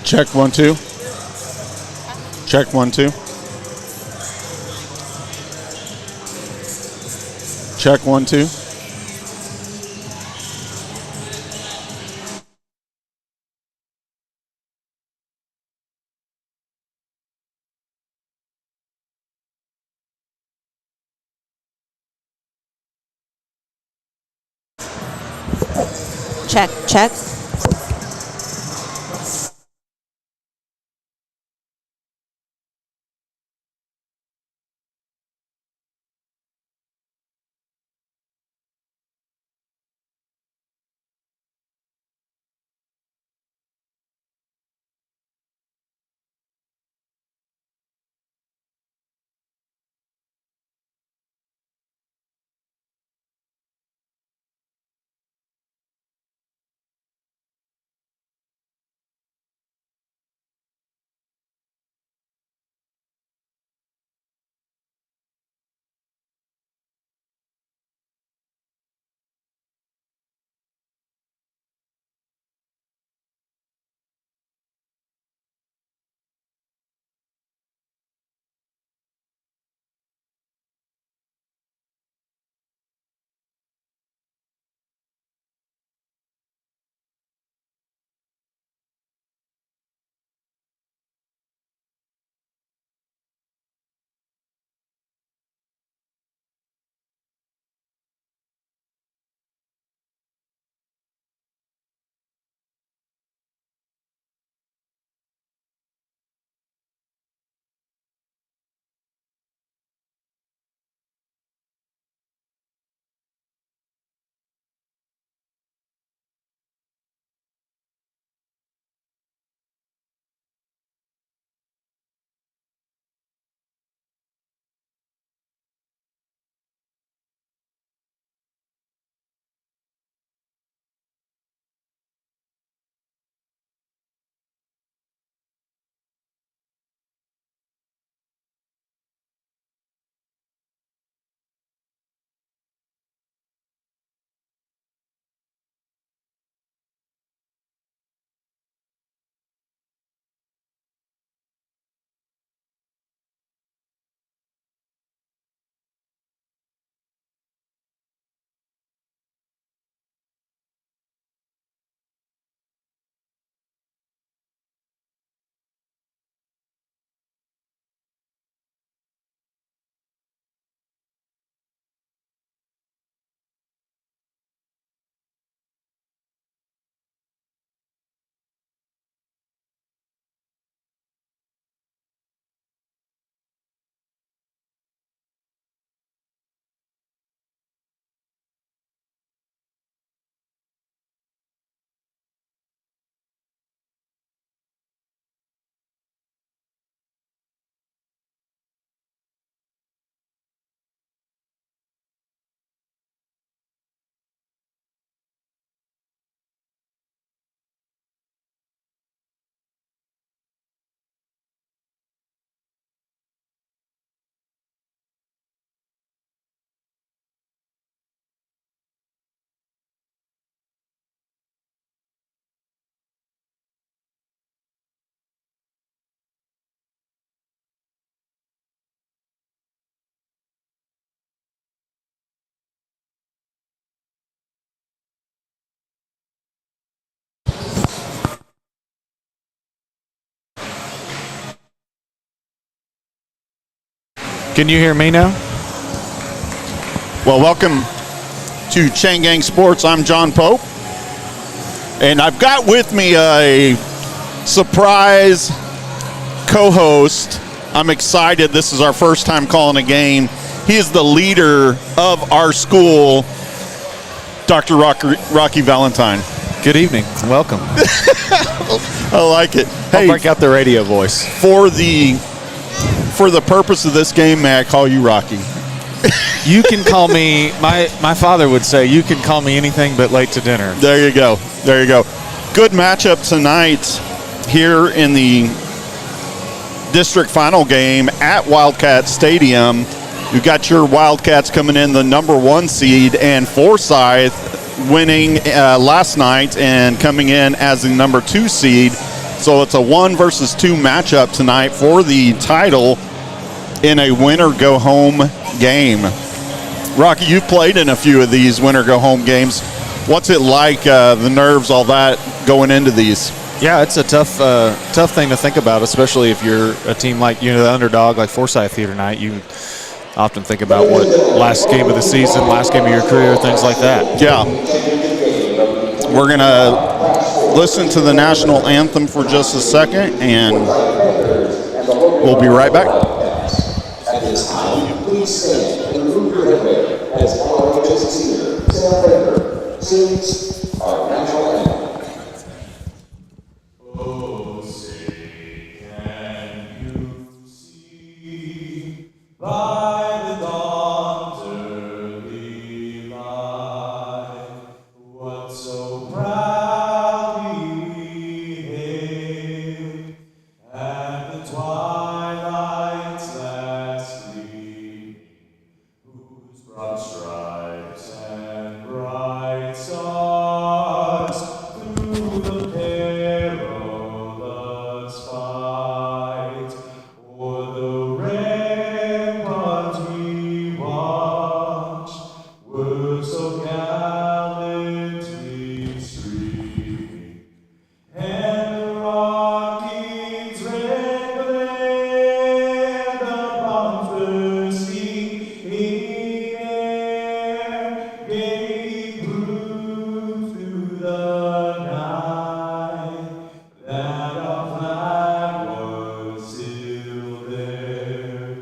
Check 1 2. Check 1 2. Check 1 2. Check, check. Can you hear me now? Well, welcome to Chain Gang Sports. I'm John Pope, and I've got with me a surprise co-host. I'm excited. This is our first time calling a game. He is the leader of our school, Dr. Rocky Valentine. Good evening. Welcome. I like it. I'll break out the radio voice. For the purpose of this game, may I call you Rocky? You can call me, my father would say, you can call me anything but late to dinner. There you go. There you go. Good matchup tonight here in the district final game at Wildcat Stadium. You've got your Wildcats coming in the number 1 seed, and Forsyth winning last night and coming in as the number 2 seed. So it's a 1 versus 2 matchup tonight for the title in a winner-go-home game. Rocky, you've played in a few of these winner-go-home games. What's it like, the nerves, all that, going into these? Yeah, it's a tough thing to think about, especially if you're a team like, the underdog like Forsyth here tonight. You often think about what last game of the season, last game of your career, things like that. Yeah. We're going to listen to the national anthem for just a second, and we'll be right back. At this time, please stand and remove your headwear as RHS senior Sam Baker sings our national anthem. Oh, say, can you see by the dawn's early light what so proudly we hailed at the twilight's last gleaming, whose broad stripes and bright stars through the perilous fight o'er the ramparts we watched were so gallantly streaming, and the rocket's red glare upon the sea air gave proof through the night that our flag was still there.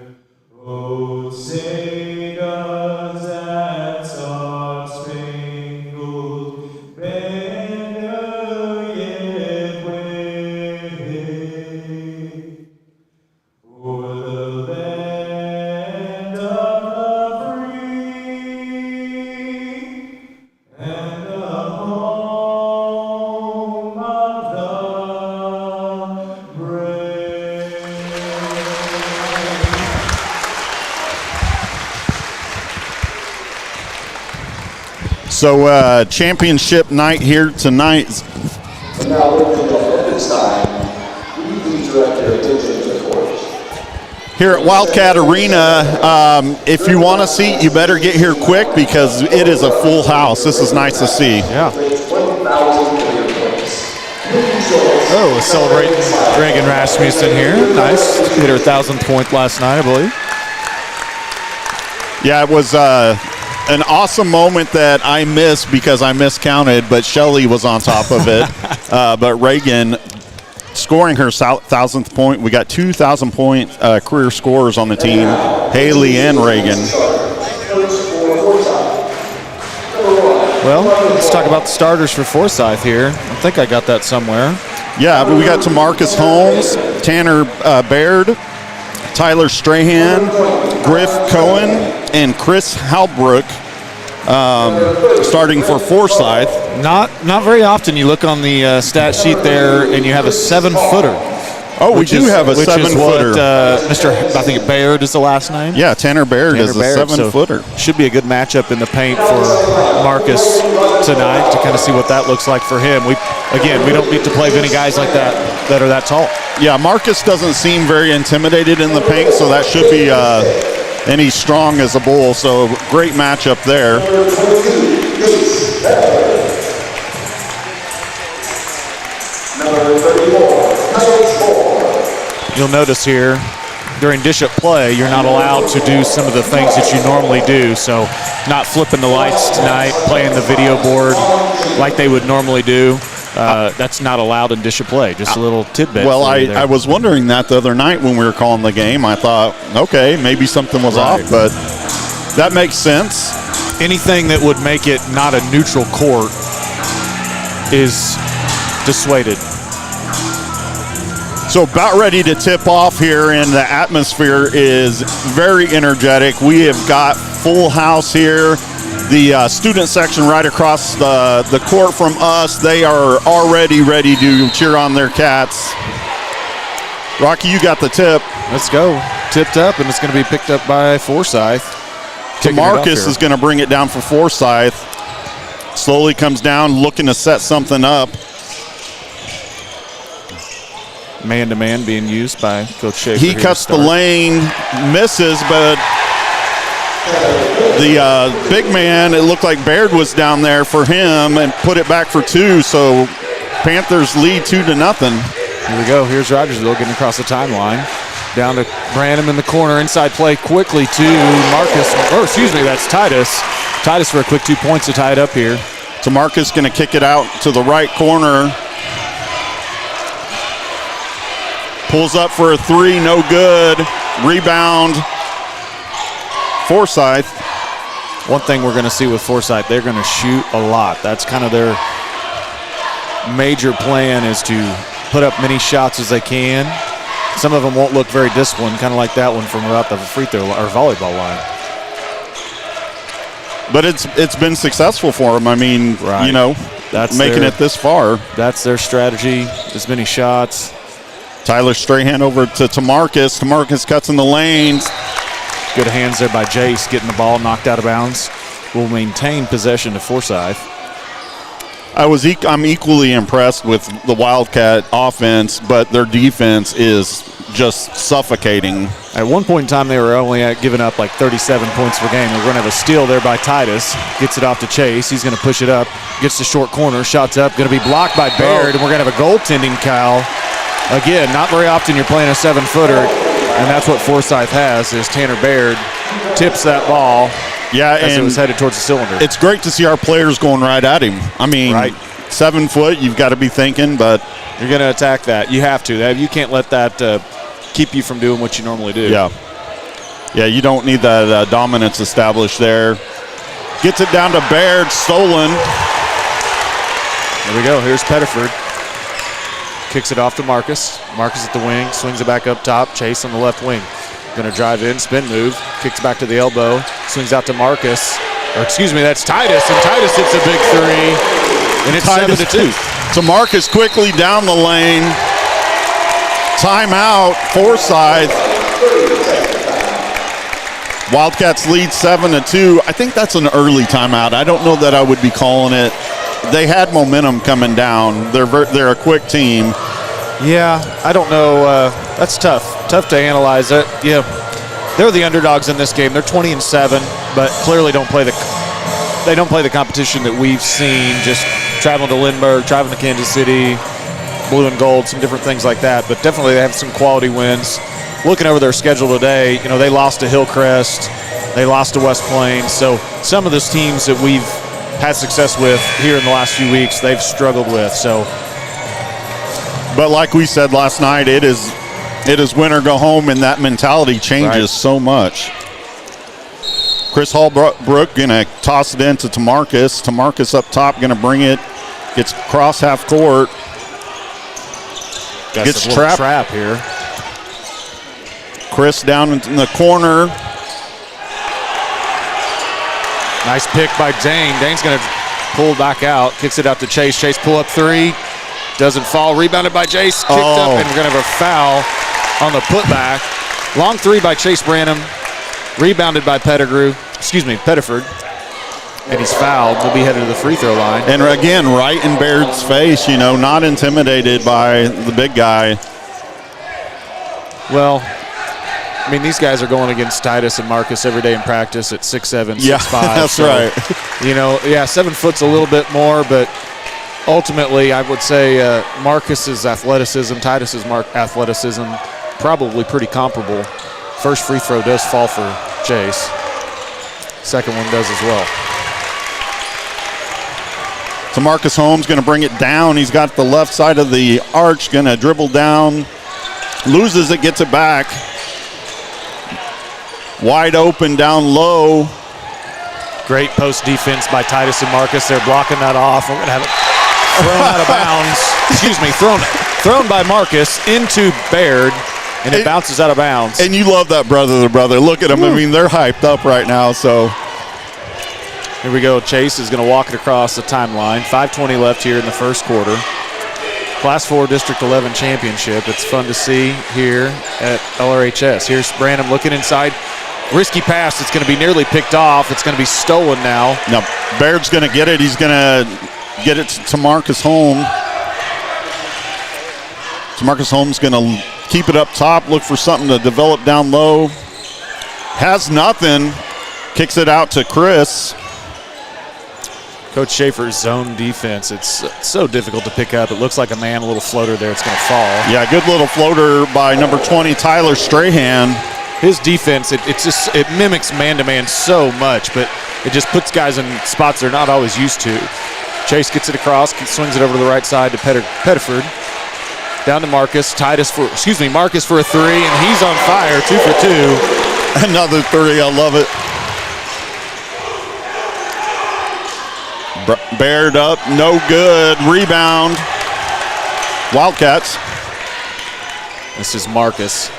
Oh, say does that star-spangled banner yet wave o'er the land of the free and the home of the brave? So championship night here tonight. And now, ladies and gentlemen, at this time, will you please direct your attention to the court? Here at Wildcat Arena, if you want a seat, you better get here quick because it is a full house. This is nice to see. Yeah. 1,000 career points. Oh, celebrating Reagan Rasmussen here. Nice. Hit her 1,000th point last night, I believe. Yeah, it was an awesome moment that I missed because I miscounted, but Shelly was on top of it. But Reagan scoring her 1,000th point. We got 2,000-point career scorers on the team, Haley and Reagan. Well, let's talk about the starters for Forsyth here. I think I got that somewhere. Yeah, but we got Tamarcus Holmes, Tanner Baird, Tyler Strahan, Griff Cohen, and Chris Halbrook starting for Forsyth. Not very often you look on the stat sheet there and you have a 7-footer. Oh, we do have a which 7-footer. Is what Mr. I think Baird is the last name. Yeah, Tanner Baird is a 7-footer. So should be a good matchup in the paint for Marcus tonight to kind of see what that looks like for him. We don't need to play many guys like that are that tall. Yeah, Marcus doesn't seem very intimidated in the paint, so that should be, and he's strong as a bull, so great matchup there. Number 34, You'll notice here during dish-up play, you're not allowed to do some of the things that you normally do. So not flipping the lights tonight, playing the video board like they would normally do. That's not allowed in dish-up play. Just a little tidbit. Well, I was wondering that the other night when we were calling the game. I thought, okay, maybe something was off, but that makes sense. Anything that would make it not a neutral court is dissuaded. So about ready to tip off here, and the atmosphere is very energetic. We have got full house here. The student section right across the court from us, they are already ready to cheer on their cats. Rocky, you got the tip. Let's go. Tipped up, and it's going to be picked up by Forsyth. Marcus is going to bring it down for Forsyth. Slowly comes down, looking to set something up. Man-to-man being used by Coach Schaefer. He cuts the lane, misses, but the big man, it looked like Baird was down there for him and put it back for 2. So Panthers lead 2-0. Here we go. Here's Rogersville getting across the timeline. Down to Branham in the corner. Inside play quickly to Marcus. Or excuse me, that's Titus. Titus for a quick 2 points to tie it up here. So Marcus going to kick it out to the right corner. Pulls up for a 3, no good. Rebound, Forsyth. One thing we're going to see with Forsyth, they're going to shoot a lot. That's kind of their major plan, is to put up many shots as they can. Some of them won't look very disciplined, kind of like that one from about the free throw or volleyball line. But it's been successful for them. I mean, right. You know, that's making it this far. That's their strategy, as many shots. Tyler Strahan over to Tamarcus. Tamarcus cuts in the lanes. Good hands there by Jace, getting the ball knocked out of bounds. Will maintain possession to Forsyth. I'm equally impressed with the Wildcat offense, but their defense is just suffocating. At one point in time, they were only giving up like 37 points per game. We're going to have a steal there by Titus. Gets it off to Chase. He's going to push it up. Gets the short corner. Shots up. Going to be blocked by Baird, and we're going to have a goaltending foul. Again, not very often you're playing a 7-footer, and that's what Forsyth has, is Tanner Baird tips that ball. Yeah, as it was headed towards the cylinder. It's great to see our players going right at him. I mean, right. 7 foot, you've got to be thinking, but you're going to attack that. You have to. You can't let that keep you from doing what you normally do. Yeah, you don't need that dominance established there. Gets it down to Baird, stolen. There we go. Here's Pettiford. Kicks it off to Marcus. Marcus at the wing, swings it back up top. Chase on the left wing. Going to drive in, spin move, kicks back to the elbow, swings out to Marcus. Or excuse me, that's Titus, and Titus hits a big 3, and it's 7-2. To Marcus quickly down the lane. Timeout, Forsyth. Wildcats lead 7-2. I think that's an early timeout. I don't know that I would be calling it. They had momentum coming down. They're a quick team. Yeah, I don't know. That's tough. Tough to analyze it. Yeah, they're the underdogs in this game. They're 20-7, but clearly don't play the competition that we've seen. Just traveling to Lindbergh, traveling to Kansas City, blue and gold, some different things like that. But definitely they have some quality wins. Looking over their schedule today, they lost to Hillcrest, they lost to West Plains. So some of those teams that we've had success with here in the last few weeks, they've struggled with. So. But like we said last night, it is win or go home, and that mentality changes so much. Chris Hallbrook going to toss it into Tamarcus. Tamarcus up top going to bring it. Gets cross half court. Gets trapped. Trap here. Chris down in the corner. Nice pick by Dane. Dane's going to pull back out. Kicks it out to Chase. Chase pull up 3. Doesn't fall. Rebounded by Jace. Kicked up, and we're going to have a foul on the putback. Long 3 by Chase Branham. Rebounded by Pettiford. And he's fouled. He'll be headed to the free throw line. And again, right in Baird's face, not intimidated by the big guy. Well, I mean, these guys are going against Titus and Marcus every day in practice at 6'7", 6'5". Yeah, that's right. 7 foot's a little bit more, but ultimately, I would say Marcus's athleticism, Titus's athleticism, probably pretty comparable. First free throw does fall for Chase. Second one does as well. So Marcus Holmes going to bring it down. He's got the left side of the arch, going to dribble down. Loses it, gets it back. Wide open down low. Great post defense by Titus and Marcus. They're blocking that off. We're going to have it thrown out of bounds. Excuse me, thrown by Marcus into Baird, and it bounces out of bounds. And you love that brother to brother. Look at them. I mean, they're hyped up right now. So here we go. Chase is going to walk it across the timeline. 5:20 left here in the first quarter. Class 4 District 11 championship. It's fun to see here at LRHS. Here's Branham looking inside. Risky pass. It's going to be nearly picked off. It's going to be stolen now. Now, Baird's going to get it. He's going to get it to Marcus Holmes. Marcus Holmes going to keep it up top, look for something to develop down low. Has nothing. Kicks it out to Chris. Coach Schaefer's zone defense, it's so difficult to pick up. It looks like a man, a little floater there. It's going to fall. Yeah, good little floater by number 20, Tyler Strahan. His defense, it mimics man-to-man so much, but it just puts guys in spots they're not always used to. Chase gets it across, swings it over to the right side to Pettiford. Down to Marcus. Marcus for a three, and he's on fire, 2 for 2. Another three, I love it. Baird up, no good. Rebound. Wildcats. This is Marcus.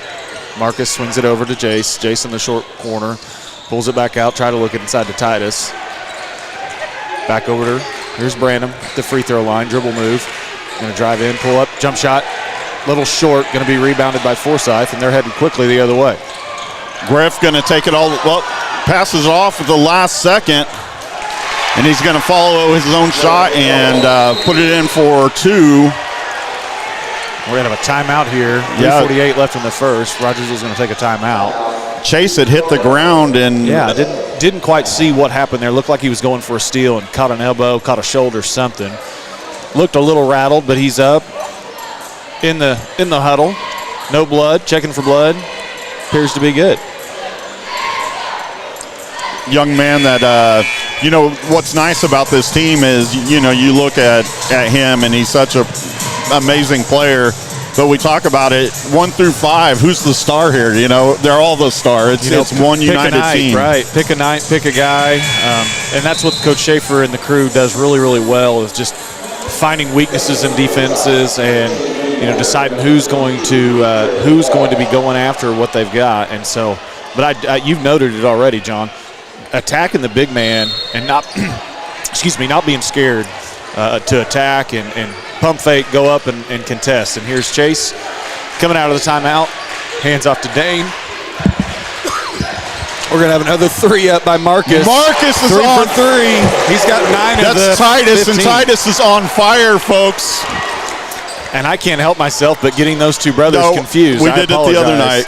Marcus swings it over to Jace. Jace in the short corner. Pulls it back out, try to look it inside to Titus. Back over to her. Here's Branham at the free throw line. Dribble move. Going to drive in, pull up, jump shot. Little short, going to be rebounded by Forsyth, and they're headed quickly the other way. Griff going to take it all, well, passes off at the last second. And he's going to follow his own shot and put it in for 2. We're going to have a timeout here. 3:48 left in the first. Rogers was going to take a timeout. Chase had hit the ground and didn't quite see what happened there. Looked like he was going for a steal and caught an elbow, caught a shoulder, something. Looked a little rattled, but he's up in the huddle. No blood, checking for blood. Appears to be good. Young man that, what's nice about this team is, you look at him and he's such an amazing player. But we talk about it, 1 through 5, who's the star here? They're all the star. It's one united team. Right, pick a night, pick a guy. And that's what Coach Schaefer and the crew does really, really well, is just finding weaknesses in defenses and, deciding who's going to be going after what they've got. And so, but you've noted it already, John. Attacking the big man and not being scared to attack and pump fake, go up and contest. And here's Chase coming out of the timeout. Hands off to Dane. We're going to have another 3 up by Marcus. Marcus is 3 on for 3. He's got 9 of the That's Titus, 15. and Titus is on fire, folks. And I can't help myself but getting those two brothers confused. We did it the other night.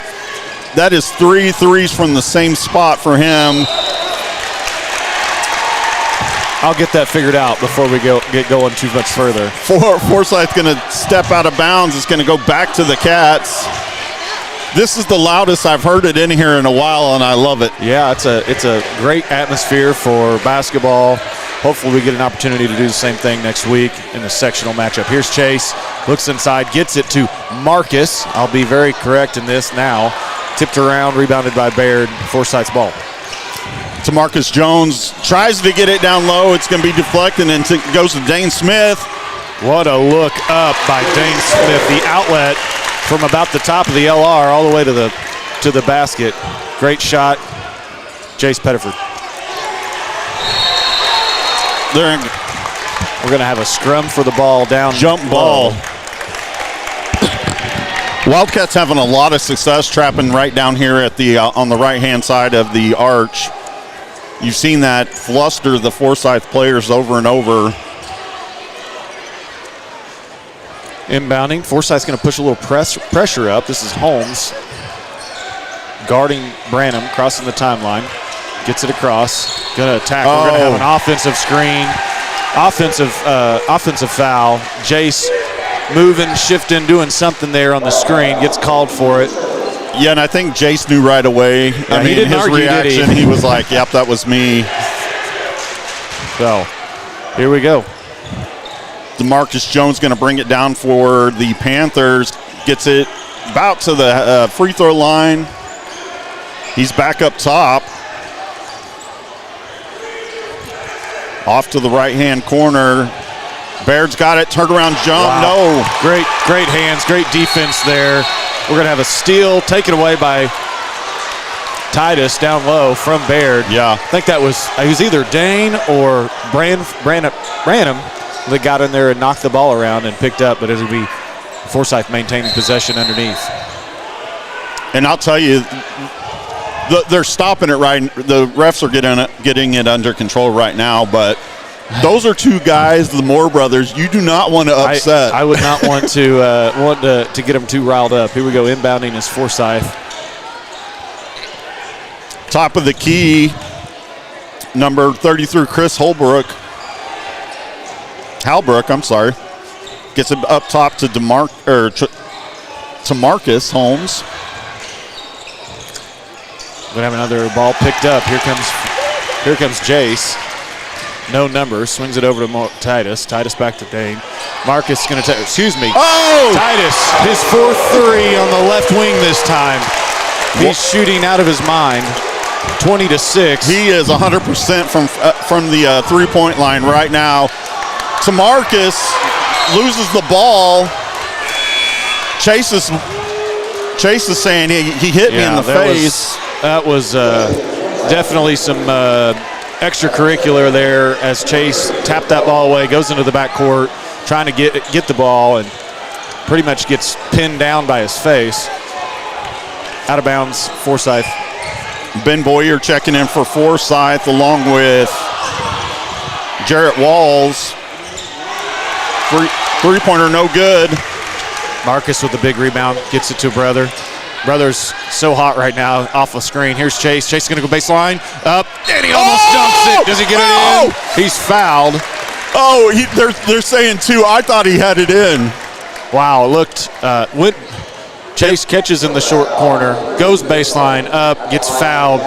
That is 3 threes from the same spot for him. I'll get that figured out before we get going too much further. Forsyth's going to step out of bounds. It's going to go back to the Cats. This is the loudest I've heard it in here in a while, and I love it. Yeah, it's a great atmosphere for basketball. Hopefully we get an opportunity to do the same thing next week in the sectional matchup. Here's Chase, looks inside, gets it to Marcus. I'll be very correct in this now. Tipped around, rebounded by Baird. Forsyth's ball. To Marcus Jones, tries to get it down low. It's going to be deflected and goes to Dane Smith. What a look up by Dane Smith. The outlet from about the top of the LR all the way to the basket. Great shot. Jace Pettiford. We're going to have a scrum for the ball down. Jump ball. Wildcats having a lot of success trapping right down here at the on the right-hand side of the arch. You've seen that fluster the Forsyth players over and over. Inbounding. Forsyth's going to push a little pressure up. This is Holmes guarding Branham, crossing the timeline. Gets it across. Going to attack. We're going to have an offensive screen. Offensive foul. Jace moving, shifting, doing something there on the screen. Gets called for it. Yeah, and I think Jace knew right away. Yeah, he didn't his argue, reaction, did he? he was like, yep, that was me. So, here we go. DeMarcus Jones going to bring it down for the Panthers. Gets it about to the free throw line. He's back up top. Off to the right-hand corner. Baird's got it. Turnaround jump. Wow. No. Great hands. Great defense there. We're going to have a steal taken away by Titus down low from Baird. Yeah. I think that was either Dane or Branham that got in there and knocked the ball around and picked up, but it'll be Forsyth maintaining possession underneath. And I'll tell you, They're stopping it right. The refs are getting it under control right now, but those are two guys, the Moore brothers, you do not want to upset. I would not want to get them too riled up. Here we go, inbounding is Forsyth. Top of the key, number 33, Chris Halbrook, I'm sorry. Gets it up top to Marcus Holmes. We have another ball picked up. Here comes Jace. No number. Swings it over to Titus. Titus back to Dane. Marcus going to take. Excuse me. Oh! Titus, his 4th 3 on the left wing this time. He's shooting out of his mind. 20-6. He is 100% from the 3-point line right now. To Marcus, loses the ball. Chase is saying he hit me in the face. That was definitely some extracurricular there as Chase tapped that ball away, goes into the backcourt, trying to get the ball, and pretty much gets pinned down by his face. Out of bounds, Forsyth. Ben Boyer checking in for Forsyth along with Jarrett Walls. Three-pointer no good. Marcus with the big rebound, gets it to brother. Brother's so hot right now off the screen. Here's Chase. Chase is going to go baseline. Up, and he almost dunks it. Does he get it in? He's fouled. Oh, they're saying 2. I thought he had it in. Wow, looked. Chase catches in the short corner, goes baseline, up, gets fouled.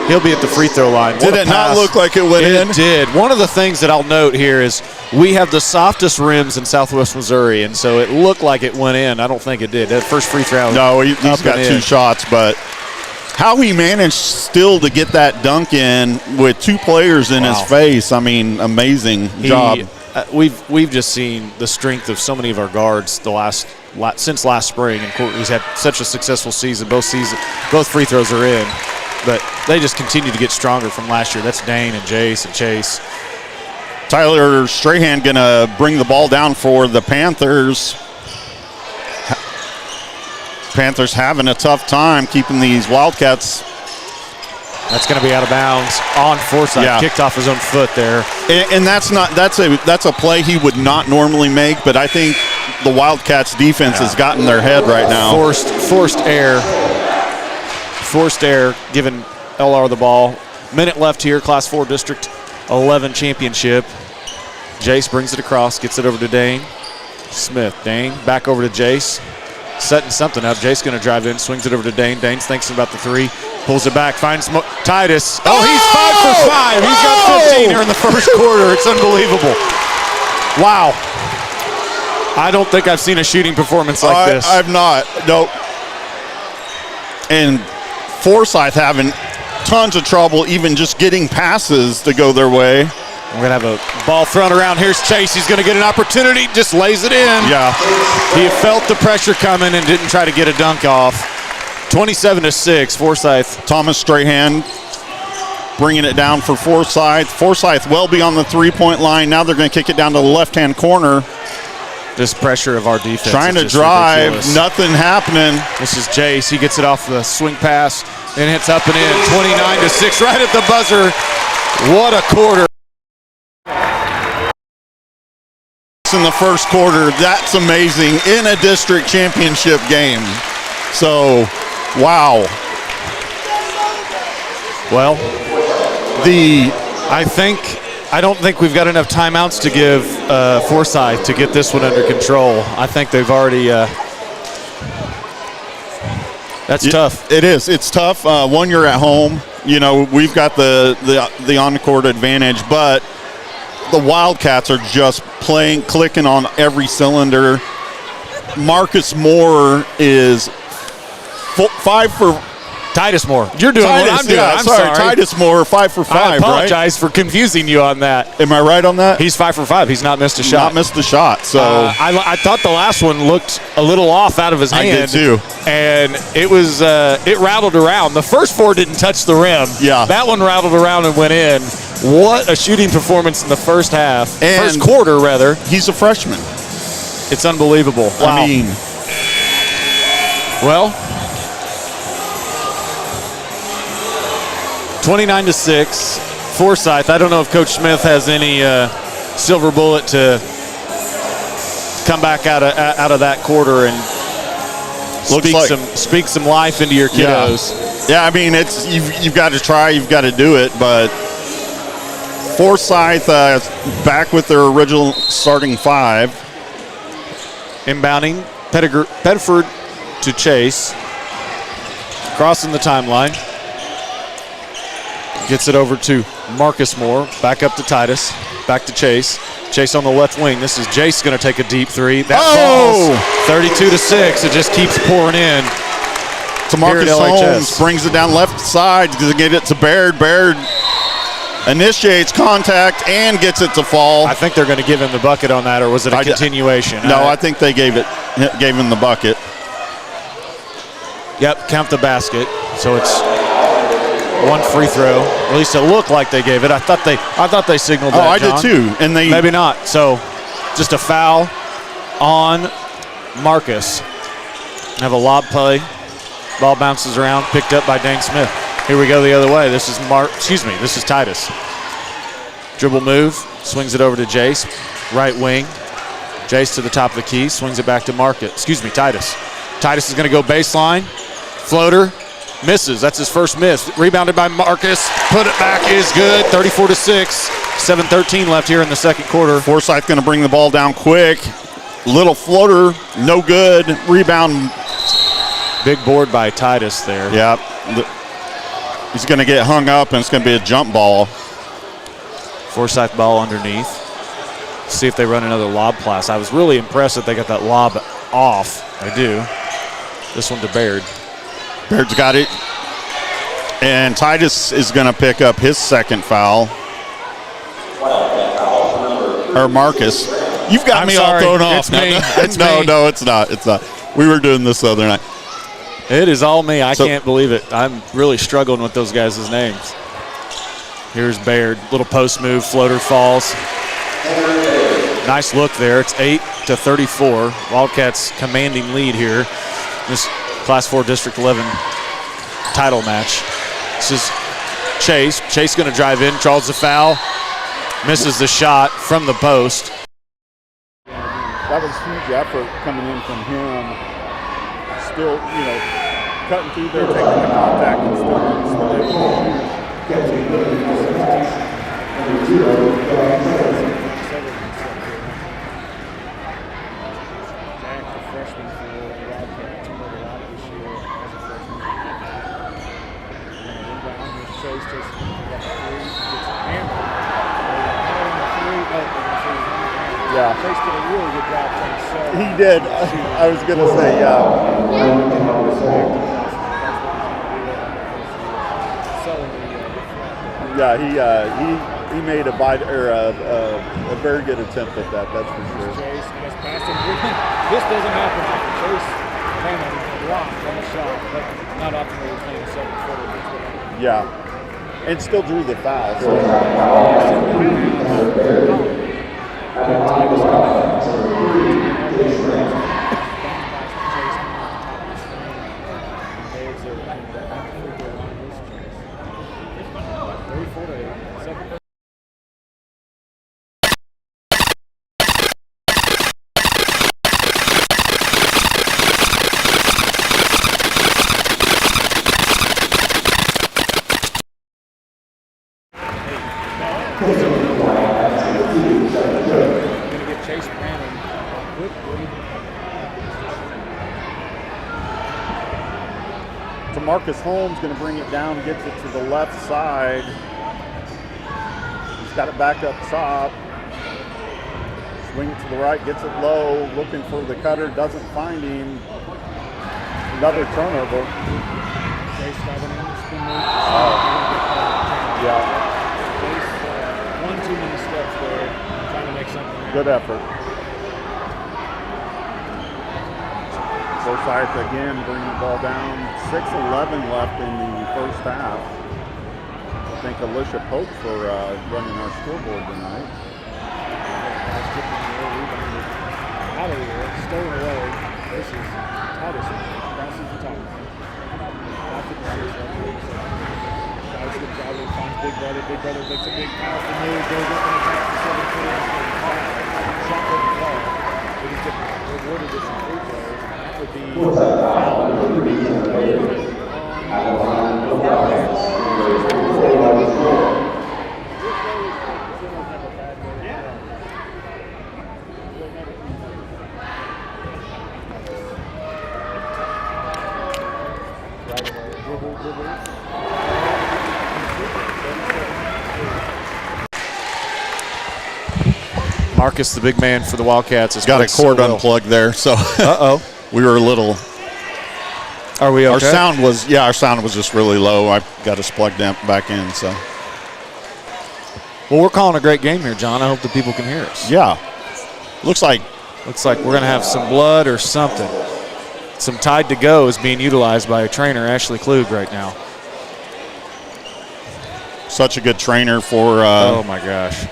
He'll be at the free throw line. Did it not look like it went in? It did. One of the things that I'll note here is we have the softest rims in Southwest Missouri, and so it looked like it went in. I don't think it did. That first free throw. No, he's got 2 shots, but how he managed still to get that dunk in with 2 players in his face, I mean, amazing job. We've just seen the strength of so many of our guards since last spring, and he's had such a successful season. Both free throws are in. But they just continue to get stronger from last year. That's Dane and Jace and Chase. Tyler Strahan going to bring the ball down for the Panthers. Panthers having a tough time keeping these Wildcats. That's going to be out of bounds on Forsyth. Yeah. Kicked off his own foot there. And that's a play he would not normally make, but I think the Wildcats defense has gotten their head right now. Forced error, giving LR the ball. Minute left here, Class 4 District 11 championship. Jace brings it across, gets it over to Dane. Smith, Dane, back over to Jace. Setting something up. Jace going to drive in, swings it over to Dane. Dane's thinking about the 3, pulls it back, finds Titus. Oh, he's 5 for 5. He's got 15 here in the first quarter. It's unbelievable. Wow. I don't think I've seen a shooting performance like this. I've not. Nope. And Forsyth having tons of trouble even just getting passes to go their way. We're going to have a ball thrown around. Here's Chase. He's going to get an opportunity. Just lays it in. Yeah. He felt the pressure coming and didn't try to get a dunk off. 27-6, Forsyth. Thomas Strahan bringing it down for Forsyth. Forsyth well beyond the 3-point line. Now they're going to kick it down to the left-hand corner. This pressure of our defense. Trying to drive, ridiculous. Nothing happening. This is Jace. He gets it off the swing pass and hits up and in. 29-6, right at the buzzer. What a quarter. In the first quarter, that's amazing in a district championship game. So, wow. Well, I don't think we've got enough timeouts to give Forsyth to get this one under control. I think they've already. That's tough. It is. It's tough. One, you're at home. You know, we've got the on-court advantage, but the Wildcats are just clicking on every cylinder. Marcus Moore is 5 for. Titus Moore. You're doing Titus, what I'm doing. Yeah, I'm sorry. Titus Moore, 5 for 5, I apologize for confusing you on that. Am I right on that? He's 5 for 5. He's not missed a shot. Not missed a shot. So I thought the last one looked a little off out of his hand. I did too. And it was it rattled around. The first 4 didn't touch the rim. Yeah. That one rattled around and went in. What a shooting performance in the first half. And first quarter, rather. He's a freshman. It's unbelievable. Wow. I mean. Well, 29-6. Forsyth. I don't know if Coach Smith has any silver bullet to come back out of that quarter and speak some life into your kiddos. Yeah, I mean, it's you've got to try, you've got to do it, but Forsyth back with their original starting 5. Inbounding, Pettiford to Chase. Crossing the timeline. Gets it over to Marcus Moore. Back up to Titus. Back to Chase. Chase on the left wing. This is Jace going to take a deep 3. That falls 32-6. It just keeps pouring in. To Marcus Holmes, brings it down left side to get it to Baird. Baird initiates contact and gets it to fall. I think they're going to give him the bucket on that, or was it a continuation? No, I think they gave him the bucket. Yep, count the basket. So it's 1 free throw. At least it looked like they gave it. I thought they signaled that. I John. did too. And maybe not. So just a foul on Marcus. Have a lob play. Ball bounces around, picked up by Dane Smith. Here we go the other way. This is This is Titus. Dribble move, swings it over to Jace, right wing. Jace to the top of the key, swings it back to Titus. Titus is going to go baseline. Floater, misses. That's his first miss. Rebounded by Marcus. Put it back is good. 34-6. 7:13 left here in the second quarter. Forsyth going to bring the ball down quick. Little floater, no good. Rebound. Big board by Titus there. Yeah. He's going to get hung up, and it's going to be a jump ball. Forsyth ball underneath. See if they run another lob pass. I was really impressed that they got that lob off. I do. This one to Baird. Baird's got it. And Titus is going to pick up his second foul. Or Marcus. You've got me all thrown off. It's me. It's me. No, it's not. It's not. We were doing this the other night. It is all me. I can't believe it. I'm really struggling with those guys' names. Here's Baird. Little post move. Floater falls. Nice look there. It's 8-34. Wildcats commanding lead here. This Class 4 District 11 title match. This is Chase. Chase going to drive in, draws the foul, misses the shot from the post. That was huge effort coming in from him. Still, cutting through there, taking the contact, and still Yeah. Chase did a really good job trying to sell. He did. I was going to say, yeah. Yeah, he made a very good attempt at that. That's for sure. Chase, nice passing. This doesn't happen often. Chase playing a block on the shot, but not often when he's playing a second quarter. Yeah, and still drew the foul. So. Marcus Holmes going to bring it down, gets it to the left side. He's got it back up top. Swing it to the right, gets it low, looking for the cutter, doesn't find him. Another turnover. Yeah. One too many steps there, trying to make something happen. Good effort. Forsyth again bringing the ball down. 6:11 left in the first half. I thank Alicia Pope for running our scoreboard tonight. Out of here, stolen away. This is Titus. Crosses the top. 5:56 left. Titus gets out of Big Brother. Big Brother makes a big powerful move, goes up and attacks the 7-footer. Shot doesn't fall, but he's getting rewarded with some free throws. And that would be Marcus, the big man for the Wildcats, has Got a played so cord well. unplugged there, so we were a little. Are we okay? Our sound was just really low. I got us plugged back in. So Well, we're calling a great game here, John. I hope the people can hear us. yeah, looks like We're going to have some blood or something. Some Tide to Go is being utilized by a trainer, Ashley Klug, right now. such a good trainer for. Oh my gosh,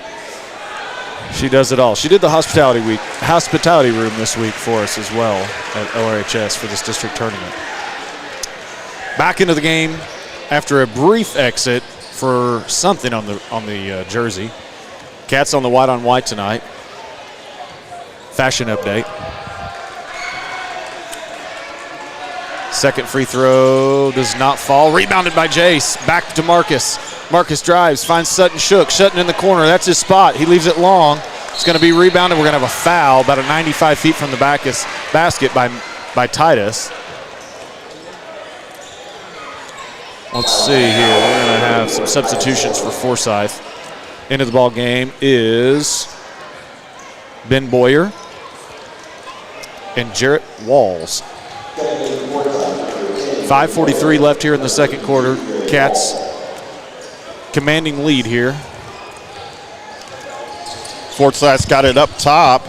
she does it all. She did the hospitality room this week for us as well at ORHS for this district tournament. Back into the game after a brief exit for something on the jersey. Cats on the white on white tonight. Fashion update. Second free throw does not fall. Rebounded by Jace. Back to Marcus. Marcus drives, finds Sutton Shook. Sutton in the corner. That's his spot. He leaves it long. It's going to be rebounded. We're going to have a foul about 95 feet from the basket by Titus. Let's see here. We're going to have some substitutions for Forsyth. Into the ball game is Ben Boyer and Jarrett Walls. 5:43 left here in the second quarter. Cats commanding lead here. Forsyth's got it up top.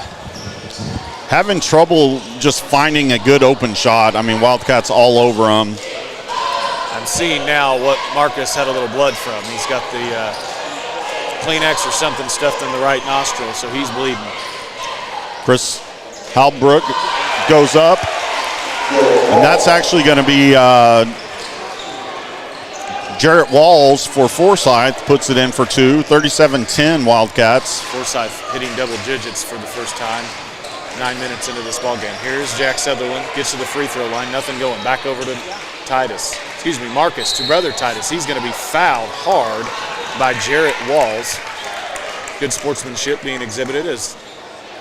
Having trouble just finding a good open shot. I mean, Wildcats all over them. I'm seeing now what Marcus had a little blood from. He's got the Kleenex or something stuffed in the right nostril, so he's bleeding. Chris Halbrook goes up. And that's actually going to be Jarrett Walls for Forsyth, puts it in for two. 37-10 Wildcats. Forsyth hitting double digits for the first time. 9 minutes into this ball game. Here's Jack Sutherland, gets to the free throw line, nothing going. Back over to Marcus, to brother Titus. He's going to be fouled hard by Jarrett Walls. Good sportsmanship being exhibited as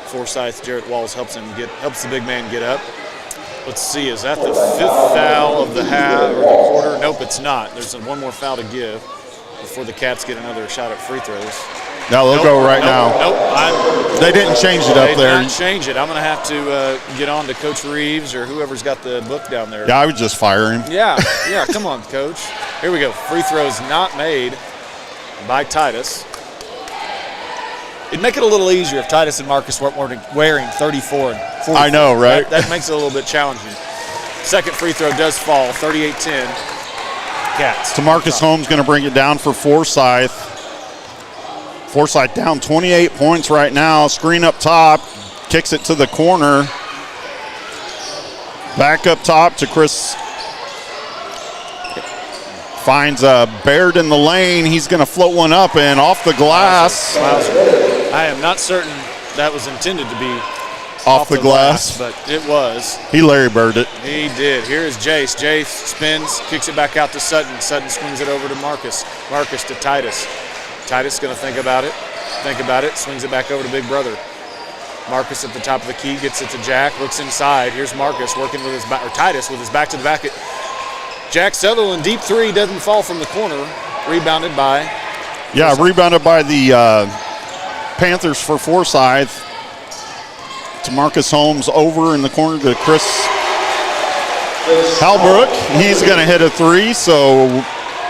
Forsyth, Jarrett Walls helps the big man get up. Let's see, is that the fifth foul of the half or the quarter? Nope, it's not. There's one more foul to give before the Cats get another shot at free throws. Now they'll go right now. Nope. They didn't change it up there. They did not change it. I'm going to have to get on to Coach Reeves or whoever's got the book down there. Yeah, I would just fire him. Yeah, come on, Coach. Here we go. Free throws not made by Titus. It'd make it a little easier if Titus and Marcus weren't wearing 34 and 44. I know, right? That makes it a little bit challenging. Second free throw does fall, 38-10. Cats. Tamarcus Holmes going to bring it down for Forsyth. Forsyth down 28 points right now. Screen up top, kicks it to the corner. Back up top to Chris. Finds Baird in the lane. He's going to float one up and off the glass. I am not certain that was intended to be off the glass, but it was. He Larry Bird it. He did. Here is Jace. Jace spins, kicks it back out to Sutton. Sutton swings it over to Marcus. Marcus to Titus. Titus going to think about it, swings it back over to Big Brother. Marcus at the top of the key, gets it to Jack, looks inside. Here's Marcus working with his back, or Titus with his back to the basket. Jack Sutherland, deep three, doesn't fall from the corner. Rebounded by. Yeah, rebounded by the Panthers for Forsyth. Tamarcus Holmes over in the corner to Chris Halbrook. He's going to hit a three, so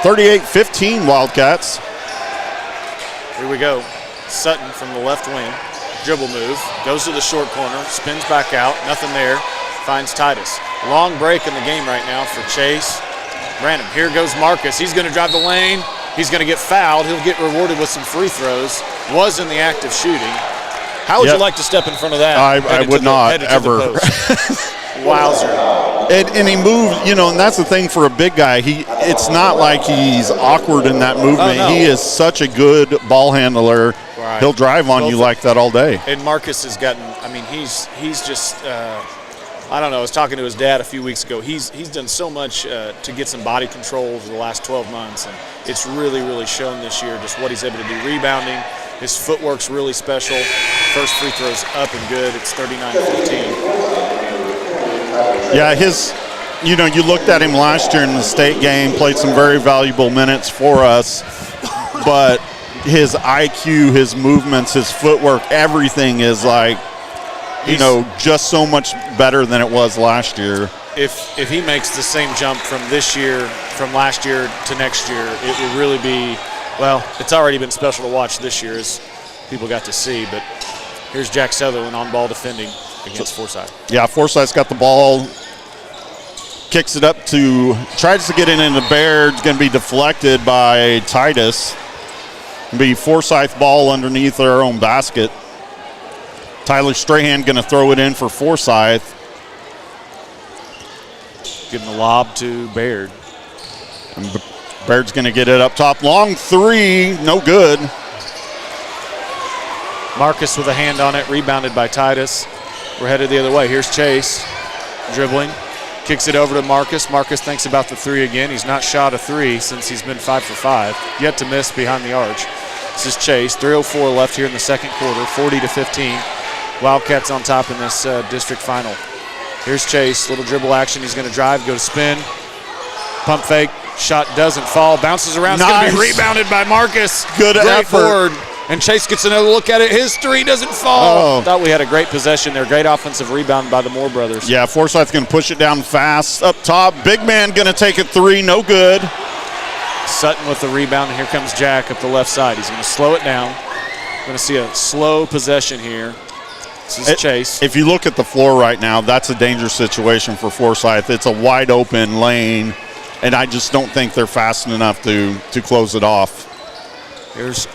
38-15 Wildcats. Here we go. Sutton from the left wing. Dribble move. Goes to the short corner. Spins back out. Nothing there. Finds Titus. Long break in the game right now for Chase. Random. Here goes Marcus. He's going to drive the lane. He's going to get fouled. He'll get rewarded with some free throws. Was in the act of shooting. How would you like to step in front of that? I would not, ever. Wowzer. And he moved, you know, and that's the thing for a big guy. It's not like he's awkward in that movement. Oh, no. He is such a good ball handler. Right. He'll drive on you like that all day. And Marcus has gotten, I mean, he's just, I don't know, I was talking to his dad a few weeks ago. He's done so much to get some body control over the last 12 months, and it's really, really shown this year just what he's able to do. Rebounding, his footwork's really special. First free throw's up and good. It's 39-15. Yeah, you know, you looked at him last year in the state game, played some very valuable minutes for us, but his IQ, his movements, his footwork, everything is like, you know, just so much better than it was last year. If he makes the same jump from this year, from last year to next year, it will really be, well, it's already been special to watch this year as people got to see, but here's Jack Sutherland on ball defending against Forsyth. Yeah, Forsyth's got the ball, kicks it up tries to get it into Baird. It's going to be deflected by Titus. It'll be Forsyth ball underneath their own basket. Tyler Strahan going to throw it in for Forsyth. Giving the lob to Baird. And Baird's going to get it up top. Long three, no good. Marcus with a hand on it, rebounded by Titus. We're headed the other way. Here's Chase, dribbling, kicks it over to Marcus. Marcus thinks about the three again. He's not shot a three since he's been 5 for 5. Yet to miss behind the arch. This is Chase. 3:04 left here in the second quarter, 40-15. Wildcats on top in this district final. Here's Chase, little dribble action. He's going to drive, go to spin. Pump fake, shot doesn't fall, bounces around. Nice. It's going to be rebounded by Marcus. Good Great effort. board. And Chase gets another look at it. His three doesn't fall. Oh. Thought we had a great possession there. Great offensive rebound by the Moore brothers. Yeah, Forsyth's going to push it down fast. Up top, big man going to take it three, no good. Sutton with the rebound, and here comes Jack up the left side. He's going to slow it down. We're going to see a slow possession here. This is Chase. If you look at the floor right now, that's a dangerous situation for Forsyth. It's a wide open lane, and I just don't think they're fast enough to close it off. Here's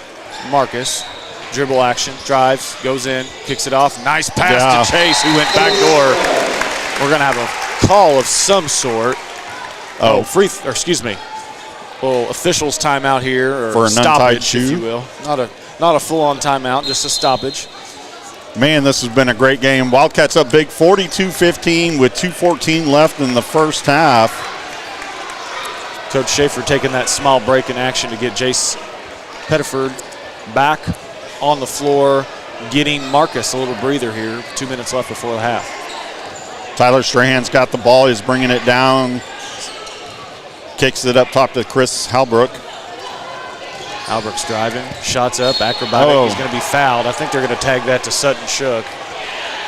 Marcus. Dribble action, drives, goes in, kicks it off. Nice pass to Chase, who went back door. We're going to have a call of some sort. Excuse me. Well, officials timeout here, or for an untied stoppage, shoe, if you will. Not a full-on timeout, just a stoppage. Man, this has been a great game. Wildcats up big, 42-15 with 2:14 left in the first half. Coach Schaefer taking that small break in action to get Jace Pettiford back on the floor, getting Marcus a little breather here. 2 minutes left before the half. Tyler Strahan's got the ball. He's bringing it down. Kicks it up top to Chris Halbrook. Halbrook's driving. Shots up. Acrobatic. He's going to be fouled. I think they're going to tag that to Sutton Shook.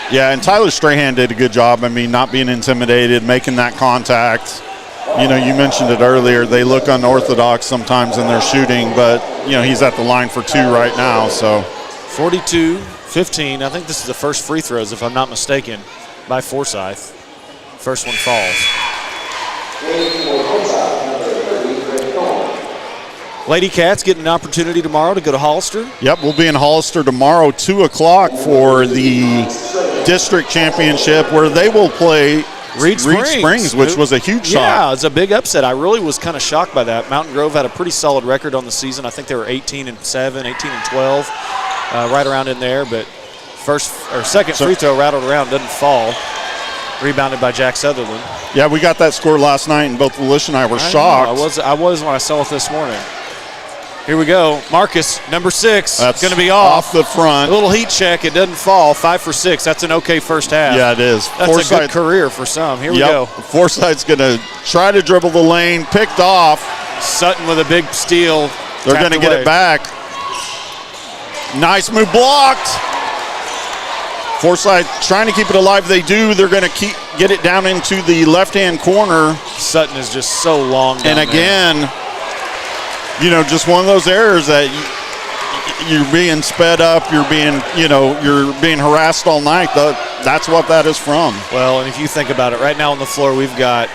Yeah, and Tyler Strahan did a good job. I mean, not being intimidated, making that contact. You know, you mentioned it earlier. They look unorthodox sometimes in their shooting, but, you know, he's at the line for two right now. So 42-15. I think this is the first free throws, if I'm not mistaken, by Forsyth. First one falls. Lady Cats getting an opportunity tomorrow to go to Hollister. Yep, we'll be in Hollister tomorrow, 2 o'clock for the district championship, where they will play Reed Springs, which was a huge shock. Yeah, it's a big upset. I really was kind of shocked by that. Mountain Grove had a pretty solid record on the season. I think they were 18-7, 18-12, right around in there. But second free throw rattled around, doesn't fall. Rebounded by Jack Sutherland. Yeah, we got that score last night, and both Alicia and I were shocked. I was when I saw it this morning. Here we go. Marcus, number 6. That's going to be off the front. A little heat check. It doesn't fall. 5 for 6. That's an okay first half. Yeah, it is. That's a good career for some. Here we go. Forsyth's going to try to dribble the lane. Picked off. Sutton with a big steal. They're going to get it back. Nice move, blocked. Forsyth trying to keep it alive. They do. They're going to get it down into the left-hand corner. Sutton is just so long down and again, you know, just one of those errors that you're being sped up. You're being harassed all night. That's what that is from. Well, and if you think about it, right now on the floor we've got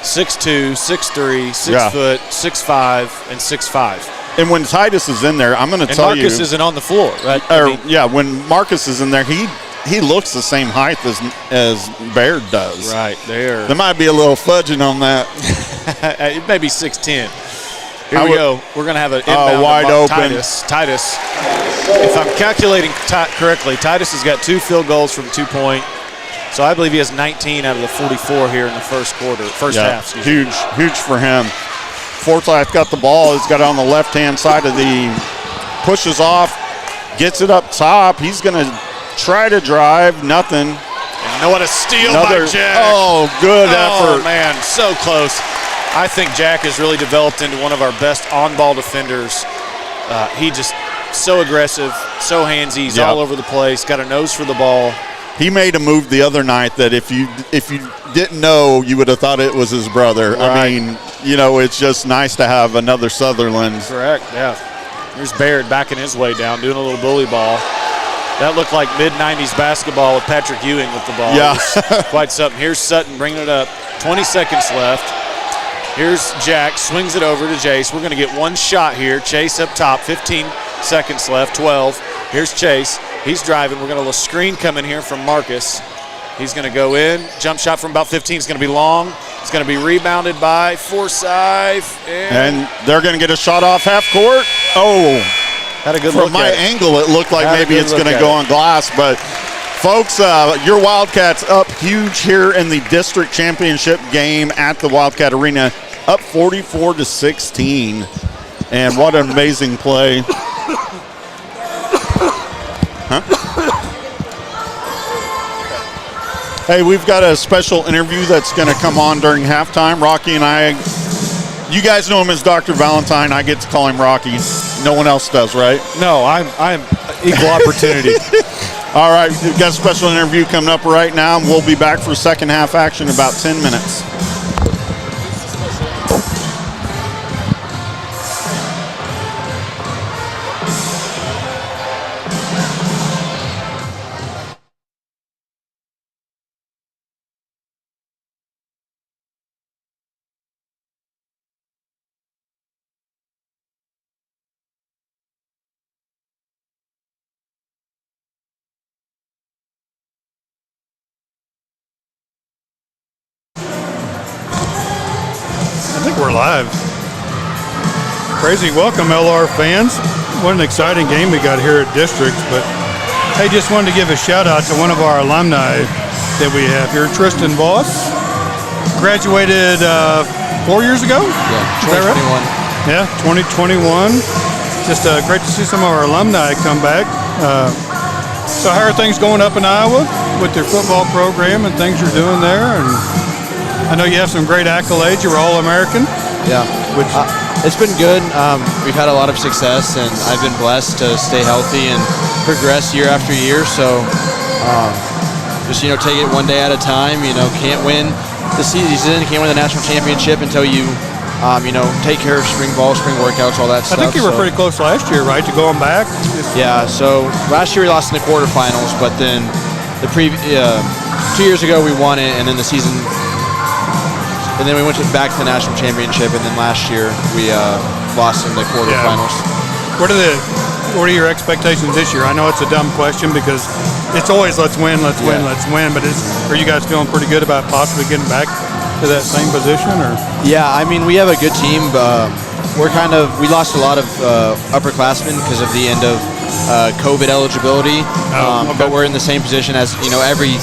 6'2", 6'3", 6 foot, 6'5", and 6'5". And when Titus is in there, I'm going to tell you. And Marcus isn't on the floor, right? When Marcus is in there, he he looks the same height as Baird does. Right there. There might be a little fudging on that. It may be 6'10". Here we go. We're going to have an inbound wide open. Titus. If I'm calculating correctly, Titus has got 2 field goals from 2-point. So I believe he has 19 out of the 44 here in the first half. Huge for him. Forsyth got the ball. He's got it on the left-hand side of the, pushes off, gets it up top. He's going to try to drive, nothing. And what a steal by Jack. Oh, good effort. Oh, man, so close. I think Jack has really developed into one of our best on-ball defenders. He just so aggressive, so handsy. He's all over the place, got a nose for the ball. He made a move the other night that if you didn't know, you would have thought it was his brother. Right. I mean, it's just nice to have another Sutherland. Correct, yeah. Here's Baird backing his way down, doing a little bully ball. That looked like mid-'90s basketball with Patrick Ewing with the ball. Yeah. It was quite something. Here's Sutton bringing it up. 20 seconds left. Here's Jack, swings it over to Chase. We're going to get one shot here. Chase up top, 15 seconds left, 12. Here's Chase. He's driving. We're going to have a screen coming here from Marcus. He's going to go in. Jump shot from about 15 is going to be long. It's going to be rebounded by Forsyth. And they're going to get a shot off half court. Oh, had a good from look my at it. angle, it looked like maybe it's going to go on glass. But, folks, your Wildcats up huge here in the district championship game at the Wildcat Arena, up 44-16. And what an amazing play. Hey, we've got a special interview that's going to come on during halftime. Rocky and I, you guys know him as Dr. Valentine. I get to call him Rocky. No one else does, right? No, I'm equal opportunity. All right, we've got a special interview coming up right now, and we'll be back for second half action in about 10 minutes. I think we're live. Crazy welcome, LR fans. What an exciting game we got here at District. But hey, just wanted to give a shout out to one of our alumni that we have here, Tristan Voss. Graduated 4 years ago? Yeah, Is that right? 2021. Yeah, 2021. Just great to see some of our alumni come back. So how are things going up in Iowa with their football program and things you're doing there? And I know you have some great accolades. You were All-American. Yeah, it's been good. We've had a lot of success, and I've been blessed to stay healthy and progress year after year. So just, take it one day at a time. Can't win the season, can't win the national championship until you, take care of spring ball, spring workouts, all that stuff. I think you were pretty close last year, right, to going back? Yeah, so last year we lost in the quarterfinals, but then 2 years ago we won it, and then the season. And then we went back to the national championship, and then last year we lost in the quarterfinals. Yeah. What are your expectations this year? I know it's a dumb question because it's always let's win. But are you guys feeling pretty good about possibly getting back to that same position? Or yeah, I mean we have a good team. We lost a lot of upperclassmen because of the end of COVID eligibility. Okay. But we're in the same position as every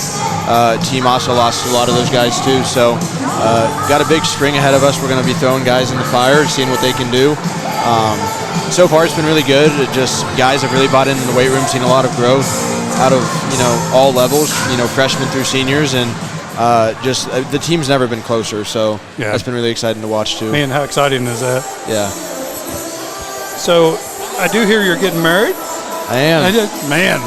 team also lost a lot of those guys too. So got a big string ahead of us. We're going to be throwing guys in the fire, seeing what they can do. So far, it's been really good. Guys have really bought into the weight room, seen a lot of growth out of all levels. Freshmen through seniors, and the team's never been closer. So that's been really exciting to watch too. Man, how exciting is that? Yeah. So I do hear you're getting married. I am. Man.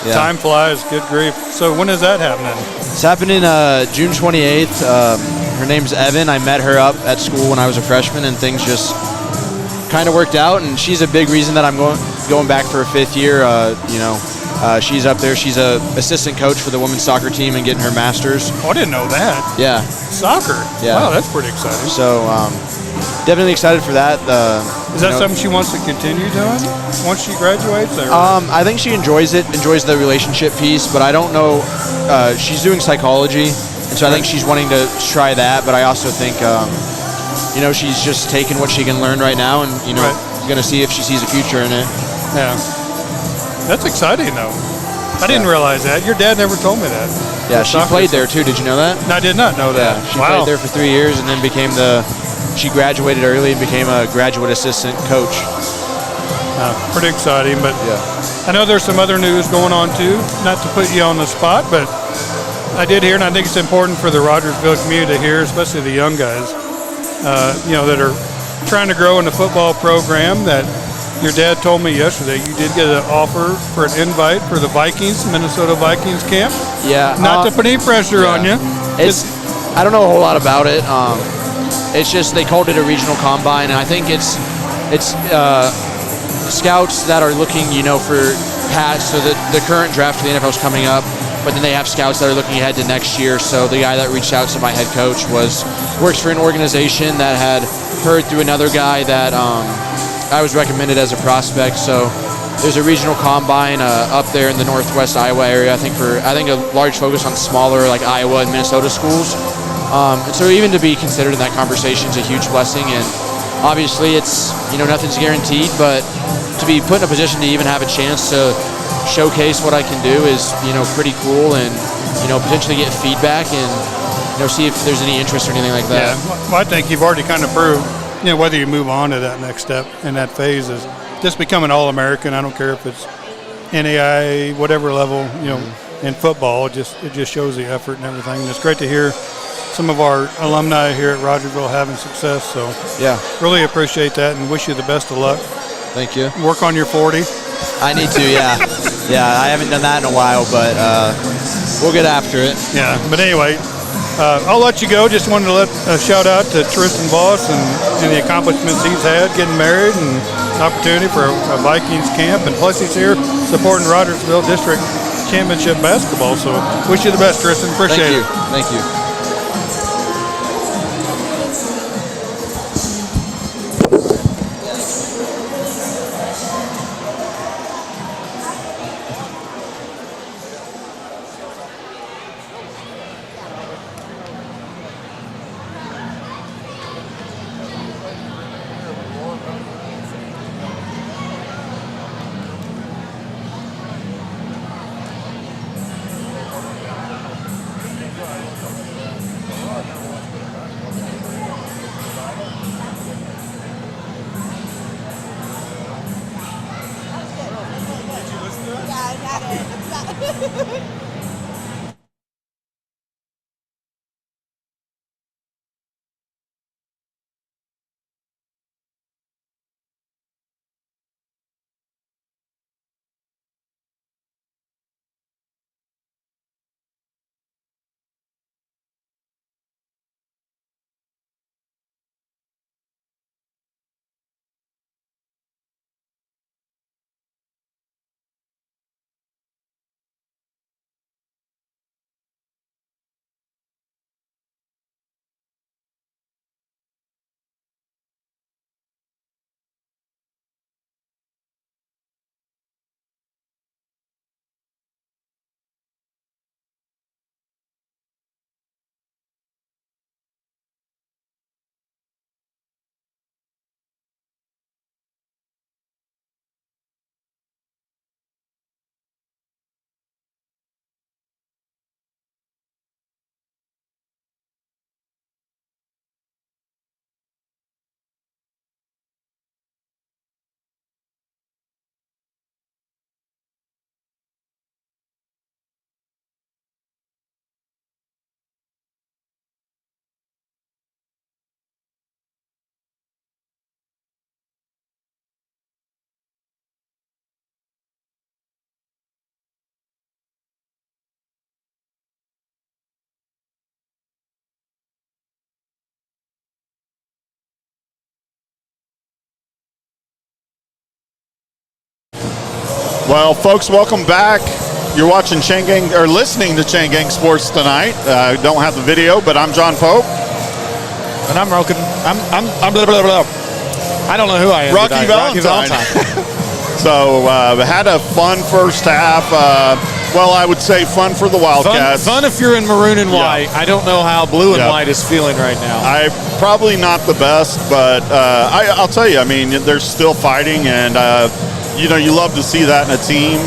Yeah. Time flies, good grief. So when is that happening? It's happening June 28th. Her name's Evan. I met her up at school when I was a freshman, and things just kind of worked out. And she's a big reason that I'm going back for a 5th year. She's up there. She's a assistant coach for the women's soccer team and getting her master's. Oh, I didn't know that. Yeah. Soccer. Yeah. Wow, that's pretty exciting. So definitely excited for that. The Is that something she wants to continue doing once she graduates? Or? I think she enjoys it, enjoys the relationship piece, but I don't know. She's doing psychology, and so I think she's wanting to try that. But I also think, she's just taking what she can learn right now, and going to see if she sees a future in it. Yeah, that's exciting though. I didn't realize that. Your dad never told me that. Yeah, she played there too. Did you know that? No, I did not know that. Yeah, she played there for 3 years, and then she graduated early and became a graduate assistant coach. Pretty exciting, but yeah. I know there's some other news going on too. Not to put you on the spot, but I did hear, and I think it's important for the Rogersville community to hear, especially the young guys, that are trying to grow in the football program, that your dad told me yesterday you did get an offer for an invite for the Minnesota Vikings camp. Yeah. Not to put any pressure on you. I don't know a whole lot about it. It's just they called it a regional combine, and I think it's scouts that are looking, for past. So the current draft for the NFL is coming up, but then they have scouts that are looking ahead to next year. So the guy that reached out to my head coach works for an organization that had heard through another guy that I was recommended as a prospect. So there's a regional combine up there in the northwest Iowa area. I think a large focus on smaller like Iowa and Minnesota schools. And so even to be considered in that conversation is a huge blessing. And obviously it's nothing's guaranteed, but to be put in a position to even have a chance to showcase what I can do is pretty cool, and potentially get feedback and see if there's any interest or anything like that. Yeah, well, I think you've already kind of proved whether you move on to that next step in that phase is just become an All-American. I don't care if it's NAIA, whatever level, in football. It just shows the effort and everything. And it's great to hear some of our alumni here at Rogersville having success. So yeah, really appreciate that and wish you the best of luck. Thank you. Work on your 40. I need to, yeah. Yeah, I haven't done that in a while, but we'll get after it. Yeah, but anyway, I'll let you go. Just wanted to let a shout out to Tristan Voss and the accomplishments he's had, getting married, and opportunity for a Vikings camp. And plus he's here supporting Rogersville District Championship basketball. So wish you the best, Tristan. Appreciate it. Thank you. Well, folks, welcome back. You're watching listening to Chain Gang Sports tonight. Don't have the video, but I'm John Pope. And I'm Roken. I'm blah, blah, blah. I don't know who I am. Rocky tonight. Valentine. So had a fun first half. Well, I would say fun for the Wildcats. Fun if you're in maroon and white. I don't know how blue and Yeah. white is feeling right now. I probably not the best, but I'll tell you. I mean, they're still fighting, and you love to see that in a team.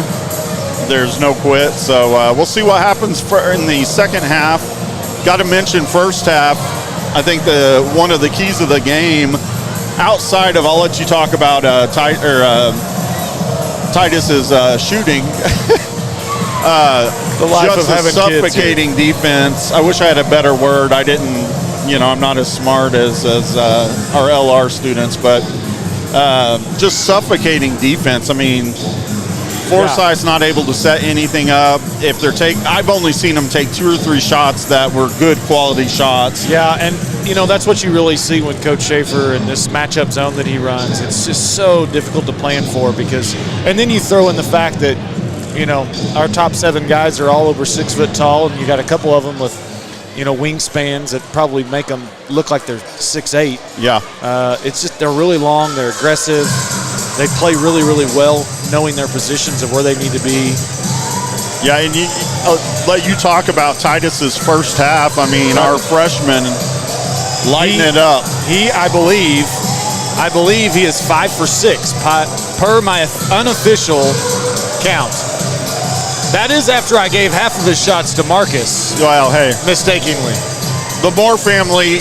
There's no quit. So we'll see what happens in the second half. Got to mention first half. I think one of the keys of the game, outside of, I'll let you talk about Titus's shooting. The life just of a having kids suffocating defense. I wish I had a better word. I didn't, I'm not as smart as our LR students, but just suffocating defense. I mean, Forsyth's not able to set anything up. If they're I've only seen them take 2 or 3 shots that were good quality shots. Yeah, and that's what you really see when Coach Schaefer in this matchup zone that he runs. It's just so difficult to plan for and then you throw in the fact that, our top 7 guys are all over 6 foot tall, and you got a couple of them with, wingspans that probably make them look like they're 6'8". Yeah. It's just they're really long, they're aggressive, they play really, really well, knowing their positions of where they need to be. Yeah, and let you talk about Titus's first half. I mean, our freshman lighting it up. I believe he is 5 for 6 per my unofficial count. That is after I gave half of his shots to Marcus. Well, hey, mistakenly. The Moore family,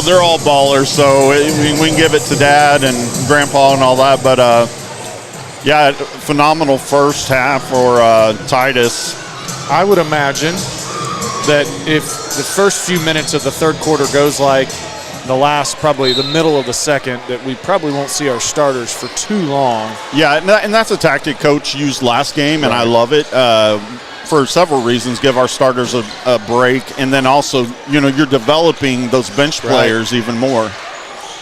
they're all ballers, so we can give it to Dad and Grandpa and all that. But yeah, phenomenal first half for Titus. I would imagine that if the first few minutes of the third quarter goes like probably the middle of the second, that we probably won't see our starters for too long. Yeah, and that's a tactic Coach used last game, and I love it for several reasons. Give our starters a break, and then also, you're developing those bench players even more.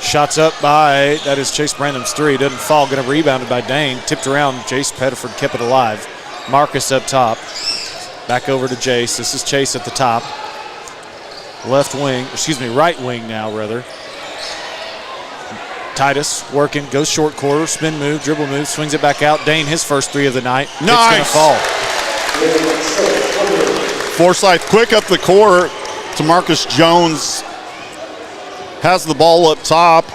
Shots up that is Chase Brandon's 3. Doesn't fall, going to be rebounded by Dane. Tipped around, Jace Pettiford kept it alive. Marcus up top. Back over to Jace. This is Chase at the top. Right wing now, rather. Titus working, goes short quarter, spin move, dribble move, swings it back out. Dane, his first 3 of the night. Nice. It's going to fall. Forsyth quick up the court to Marcus Jones. Has the ball up top.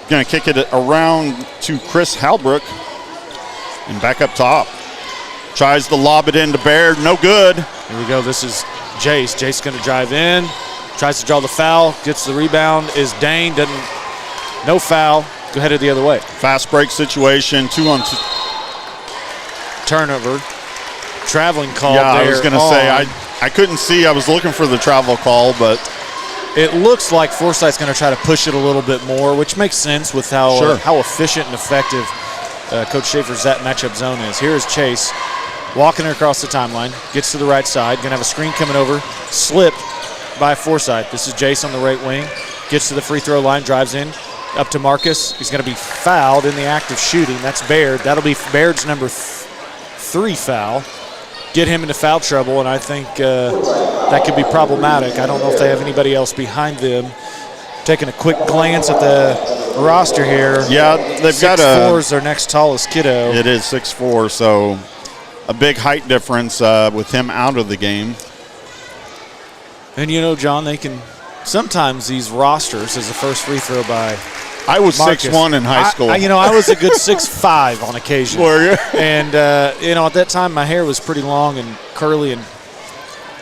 Going to kick it around to Chris Halbrook. And back up top. Tries to lob it into Baird. No good. Here we go. This is Jace. Jace going to drive in. Tries to draw the foul. Gets the rebound. Is Dane. No foul. Go headed the other way. Fast break situation. 2-on-2. Turnover. Traveling call. Yeah, I was going to say, I couldn't see. I was looking for the travel call, but it looks like Forsyth's going to try to push it a little bit more, which makes sense with how efficient and effective Coach Schaefer's that matchup zone is. Here is Chase walking across the timeline. Gets to the right side. Going to have a screen coming over. Slipped by Forsyth. This is Jace on the right wing. Gets to the free throw line. Drives in. Up to Marcus. He's going to be fouled in the act of shooting. That's Baird. That'll be Baird's number 3 foul. Get him into foul trouble, and I think that could be problematic. I don't know if they have anybody else behind them. Taking a quick glance at the roster here. Yeah, they've got 6'4" is their next tallest kiddo. It is 6'4", so a big height difference with him out of the game. And John, they can sometimes these rosters as the first free throw by I was Marcus. 6'1" in high school. I was a good 6'5" on occasion. Were you? And, at that time, my hair was pretty long and curly and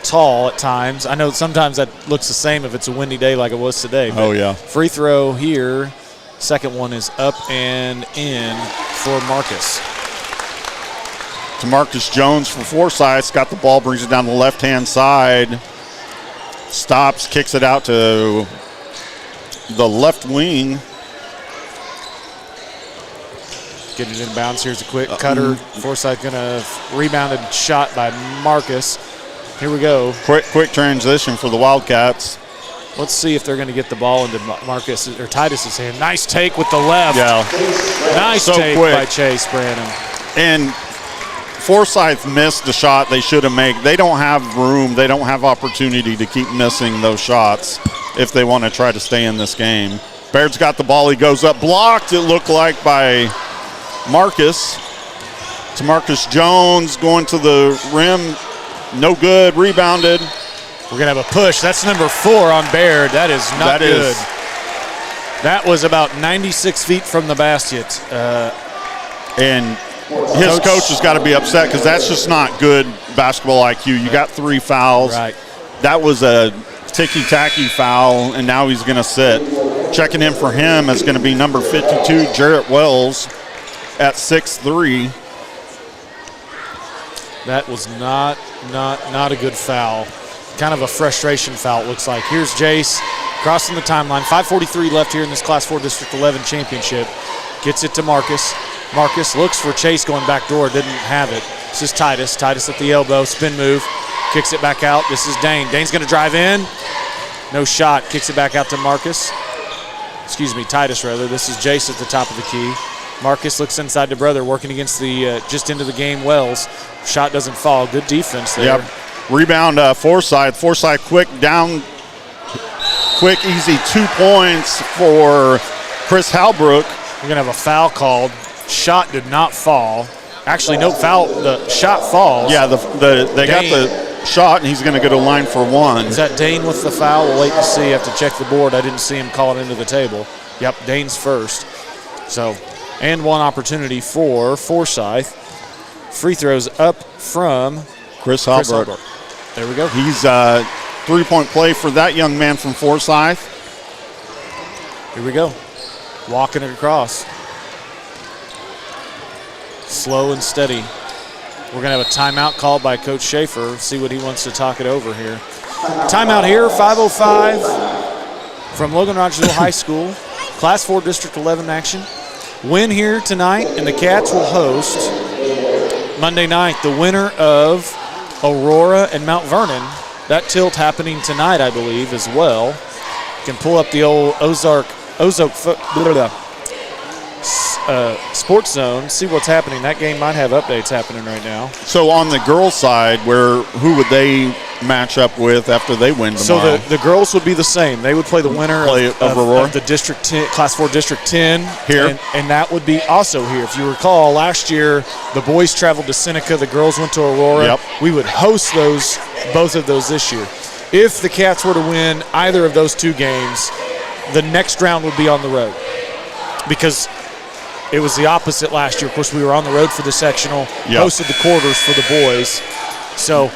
tall at times. I know sometimes that looks the same if it's a windy day like it was today. But oh, yeah. Free throw here. Second one is up and in for Marcus. To Marcus Jones for Forsyth. Got the ball, brings it down the left-hand side. Stops, kicks it out to the left wing. Get it in bounds. Here's a quick cutter. Forsyth going to rebounded shot by Marcus. Here we go. Quick transition for the Wildcats. Let's see if they're going to get the ball into Marcus or Titus's hand. Nice take with the left. Yeah. Nice so take quick by Chase Brandon. And Forsyth missed the shot they should have made. They don't have room. They don't have opportunity to keep missing those shots if they want to try to stay in this game. Baird's got the ball. He goes up. Blocked, it looked like, by Marcus. To Marcus Jones going to the rim. No good. Rebounded. We're going to have a push. That's number 4 on Baird. That is not good. That was about 96 feet from the basket. And his coach has got to be upset because that's just not good basketball IQ. You got 3 fouls. Right. That was a ticky-tacky foul, and now he's going to sit. Checking in for him is going to be number 52, Jarrett Wells, at 6'3". That was not a good foul. Kind of a frustration foul, it looks like. Here's Jace crossing the timeline. 5:43 left here in this Class 4 District 11 championship. Gets it to Marcus. Marcus looks for Chase going back door. Didn't have it. This is Titus. Titus at the elbow. Spin move. Kicks it back out. This is Dane. Dane's going to drive in. No shot. Kicks it back out to Marcus. Excuse me, Titus rather. This is Jace at the top of the key. Marcus looks inside to brother, working against the just into the game Wells. Shot doesn't fall. Good defense there. Yep. Rebound Forsyth. Forsyth quick, easy 2 points for Chris Halbrook. We're going to have a foul called. Shot did not fall. Actually, no foul. The shot falls. Yeah, they got the shot, and he's going to go to line for 1. Is that Dane with the foul? We'll wait to see. I have to check the board. I didn't see him call it into the table. Yep, Dane's first. So, and 1 opportunity for Forsyth. Free throws up from Chris Halbrook. There we go. He's 3-point play for that young man from Forsyth. Here we go. Walking it across. Slow and steady. We're going to have a timeout called by Coach Schaefer. See what he wants to talk it over here. Timeout here, 5:05 from Logan Rogersville High School. Class 4 District 11 action. Win here tonight, and the Cats will host Monday night the winner of Aurora and Mount Vernon. That tilt happening tonight, I believe, as well. You can pull up the old Ozark Sports Zone, see what's happening. That game might have updates happening right now. So on the girls' side, who would they match up with after they win tomorrow? So the girls would be the same. They would play the winner of Aurora? Of the District 10, Class 4 District 10 here, and that would be also here. If you recall, last year the boys traveled to Seneca, the girls went to Aurora. Yep. We would host both of those this year. If the Cats were to win either of those 2 games, the next round would be on the road, because it was the opposite last year. Of course, we were on the road for the sectional, hosted the quarters for the boys. So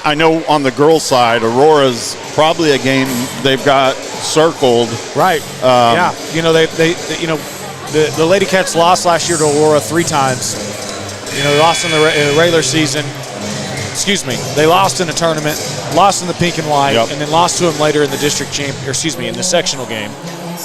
I know on the girls' side, Aurora's probably a game they've got circled. Right. Yeah. You know, the Lady Cats lost last year to Aurora 3 times. You know, they lost in the regular season. Excuse me. They lost in a tournament, lost in the pink and white, and then lost to them later in the district in the sectional game.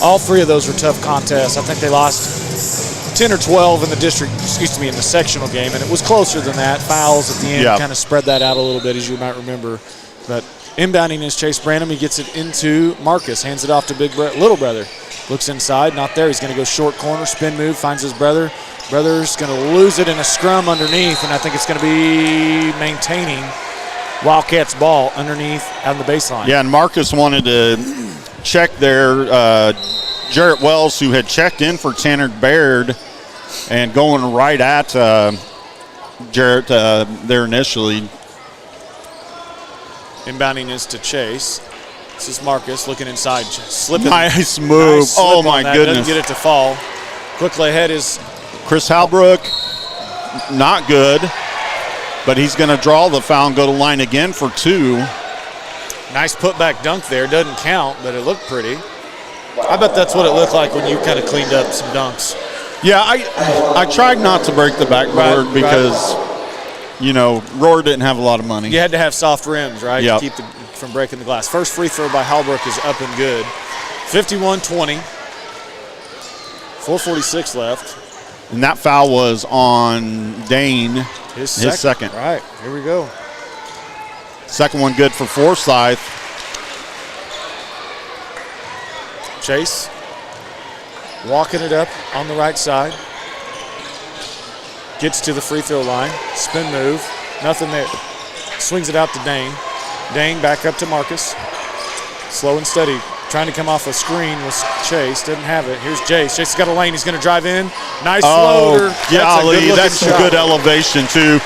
All 3 of those were tough contests. I think they lost 10 or 12 in the in the sectional game, and it was closer than that. Fouls at the end kind of spread that out a little bit, as you might remember. But inbounding is Chase Branham. He gets it into Marcus, hands it off to little brother. Looks inside, not there. He's going to go short corner, spin move, finds his brother. Brother's going to lose it in a scrum underneath, and I think it's going to be maintaining Wildcats ball underneath on the baseline. Yeah, and Marcus wanted to check there. Jarrett Wells, who had checked in for Tanner Baird, and going right at Jarrett there initially. Inbounding is to Chase. This is Marcus looking inside, slipping. Nice move. Nice slip oh my goodness! Doesn't get it to fall. Quickly ahead is Chris Halbrook. Not good, but he's going to draw the foul and go to line again for 2. Nice putback dunk there. Doesn't count, but it looked pretty. I bet that's what it looked like when you kind of cleaned up some dunks. Yeah, I tried not to break the backboard because, you know, Roar didn't have a lot of money. You had to have soft rims, right, yep, to keep from breaking the glass. First free throw by Halbrook is up and good. 51-20. 4:46 left. And that foul was on Dane, his second. Right, here we go. Second one good for Forsyth. Chase walking it up on the right side. Gets to the free throw line. Spin move. Nothing there. Swings it out to Dane. Dane back up to Marcus. Slow and steady. Trying to come off a screen was Chase. Didn't have it. Here's Jace. Jace has got a lane. He's going to drive in. Nice floater. Golly, that's a good elevation, too.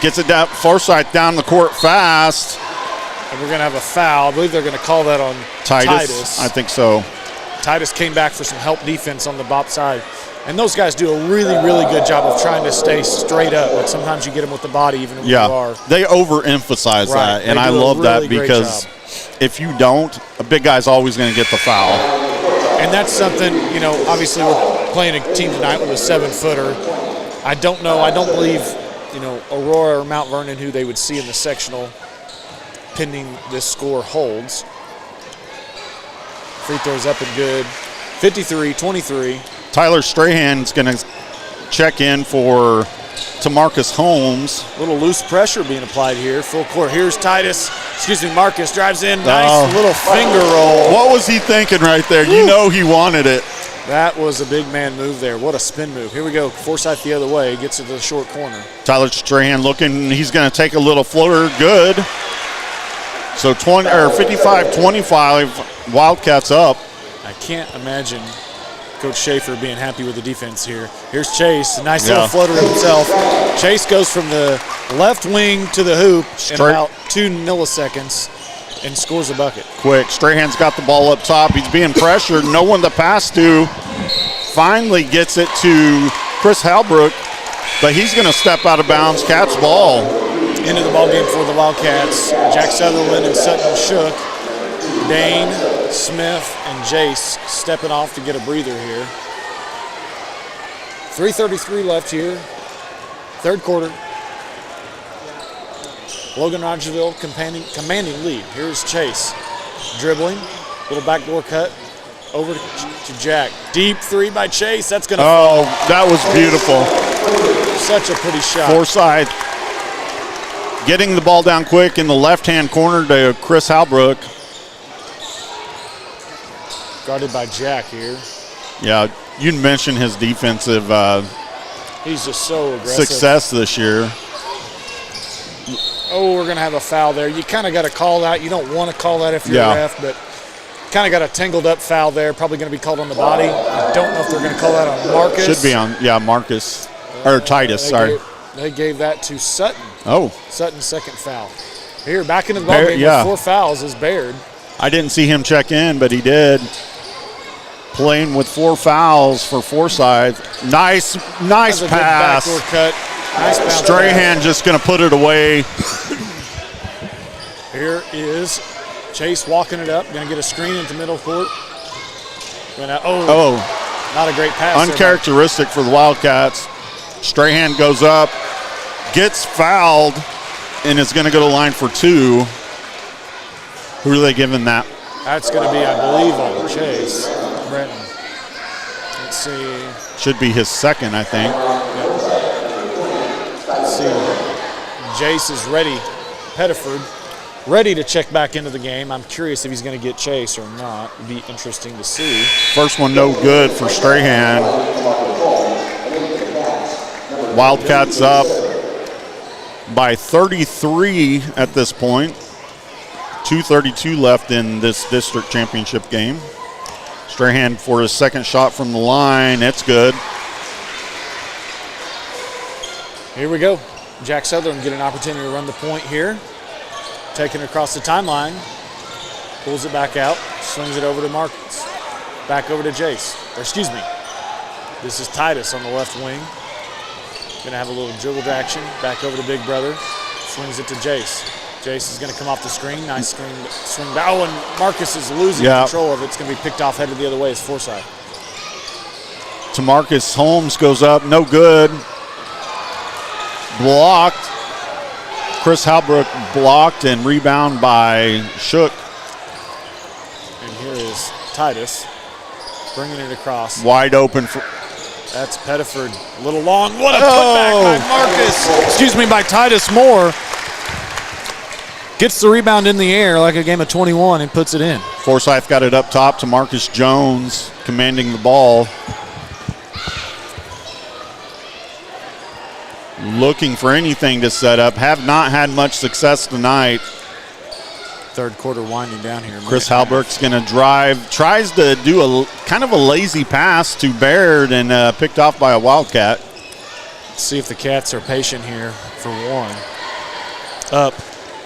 Gets it down, Forsyth down the court fast. And we're going to have a foul. I believe they're going to call that on Titus. I think so. Titus came back for some help defense on the Bop side. And those guys do a really, really good job of trying to stay straight up. Like sometimes you get them with the body even when you are. They overemphasize that, and I love that because if you don't, a big guy's always going to get the foul. And that's something, you know, obviously we're playing a team tonight with a 7-footer. I don't know. I don't believe, you know, Aurora or Mount Vernon, who they would see in the sectional, pending this score holds. Free throws up and good. 53-23. Tyler Strahan's going to check in for Tamarcus Holmes. A little loose pressure being applied here. Full court. Here's Marcus drives in. Nice little finger roll. What was he thinking right there? You know he wanted it. That was a big man move there. What a spin move. Here we go. Forsyth the other way. Gets to the short corner. Tyler Strahan looking. He's going to take a little floater. Good. So 55-25. Wildcats up. I can't imagine Coach Schaefer being happy with the defense here. Here's Chase, a nice little floater himself. Chase goes from the left wing to the hoop in about 2 milliseconds and scores a bucket. Quick, Strahan's got the ball up top. He's being pressured. No one to pass to. Finally gets it to Chris Halbrook, but he's going to step out of bounds. Cats ball. Into the ball game for the Wildcats. Jack Sutherland and Sutton Shook. Dane, Smith, and Jace stepping off to get a breather here. 3:33 left here. Third quarter. Logan Rogersville commanding lead. Here's Chase. Dribbling. Little backdoor cut. Over to Jack. Deep three by Chase. That's going to fall. That was beautiful. Such a pretty shot. Forsyth getting the ball down quick in the left-hand corner to Chris Halbrook. Guarded by Jack here. Yeah, you mentioned his defensive he's just so aggressive. Success this year. Oh, we're going to have a foul there. You kind of got to call that. You don't want to call that if you're a ref, but kind of got a tangled up foul there. Probably going to be called on the body. I don't know if they're going to call that on Marcus. Should be on, Marcus. Or Titus, sorry. They gave that to Sutton. Oh. Sutton's second foul. Here, back into the ballgame with 4 fouls is Baird. I didn't see him check in, but he did. Playing with 4 fouls for Forsyth. Nice pass. Good backdoor cut. Nice bounce. Strahan just going to put it away. Here is Chase walking it up. Going to get a screen into middle court. Not a great pass. Uncharacteristic for the Wildcats. Strahan goes up, gets fouled, and is going to go to line for 2. Who are they giving that? That's going to be, I believe, on Chase. Brenton. Let's see. Should be his second, I think. Let's see. Jace is ready. Pettiford ready to check back into the game. I'm curious if he's going to get Chase or not. It'd be interesting to see. First one no good for Strahan. Wildcats up by 33 at this point. 2:32 left in this district championship game. Strahan for his second shot from the line. It's good. Here we go. Jack Sutherland get an opportunity to run the point here. Taking it across the timeline. Pulls it back out. Swings it over to Marcus. Back over to Jace. This is Titus on the left wing. Gonna have a little dribble action. Back over to Big Brother. Swings it to Jace. Jace is going to come off the screen. Nice swing back. Oh, and Marcus is losing control of it. It's going to be picked off, headed the other way. It's Forsyth. Tamarcus Holmes goes up. No good. Blocked. Chris Halbrook blocked and rebound by Shook. And here is Titus bringing it across. Wide open for... That's Pettiford. A little long. What a putback by Titus Moore. Gets the rebound in the air like a game of 21 and puts it in. Forsyth got it up top to Marcus Jones, commanding the ball. Looking for anything to set up. Have not had much success tonight. Third quarter winding down here. Chris Halbert's going to drive, tries to do a kind of a lazy pass to Baird and picked off by a Wildcat. Let's see if the Cats are patient here for one. Up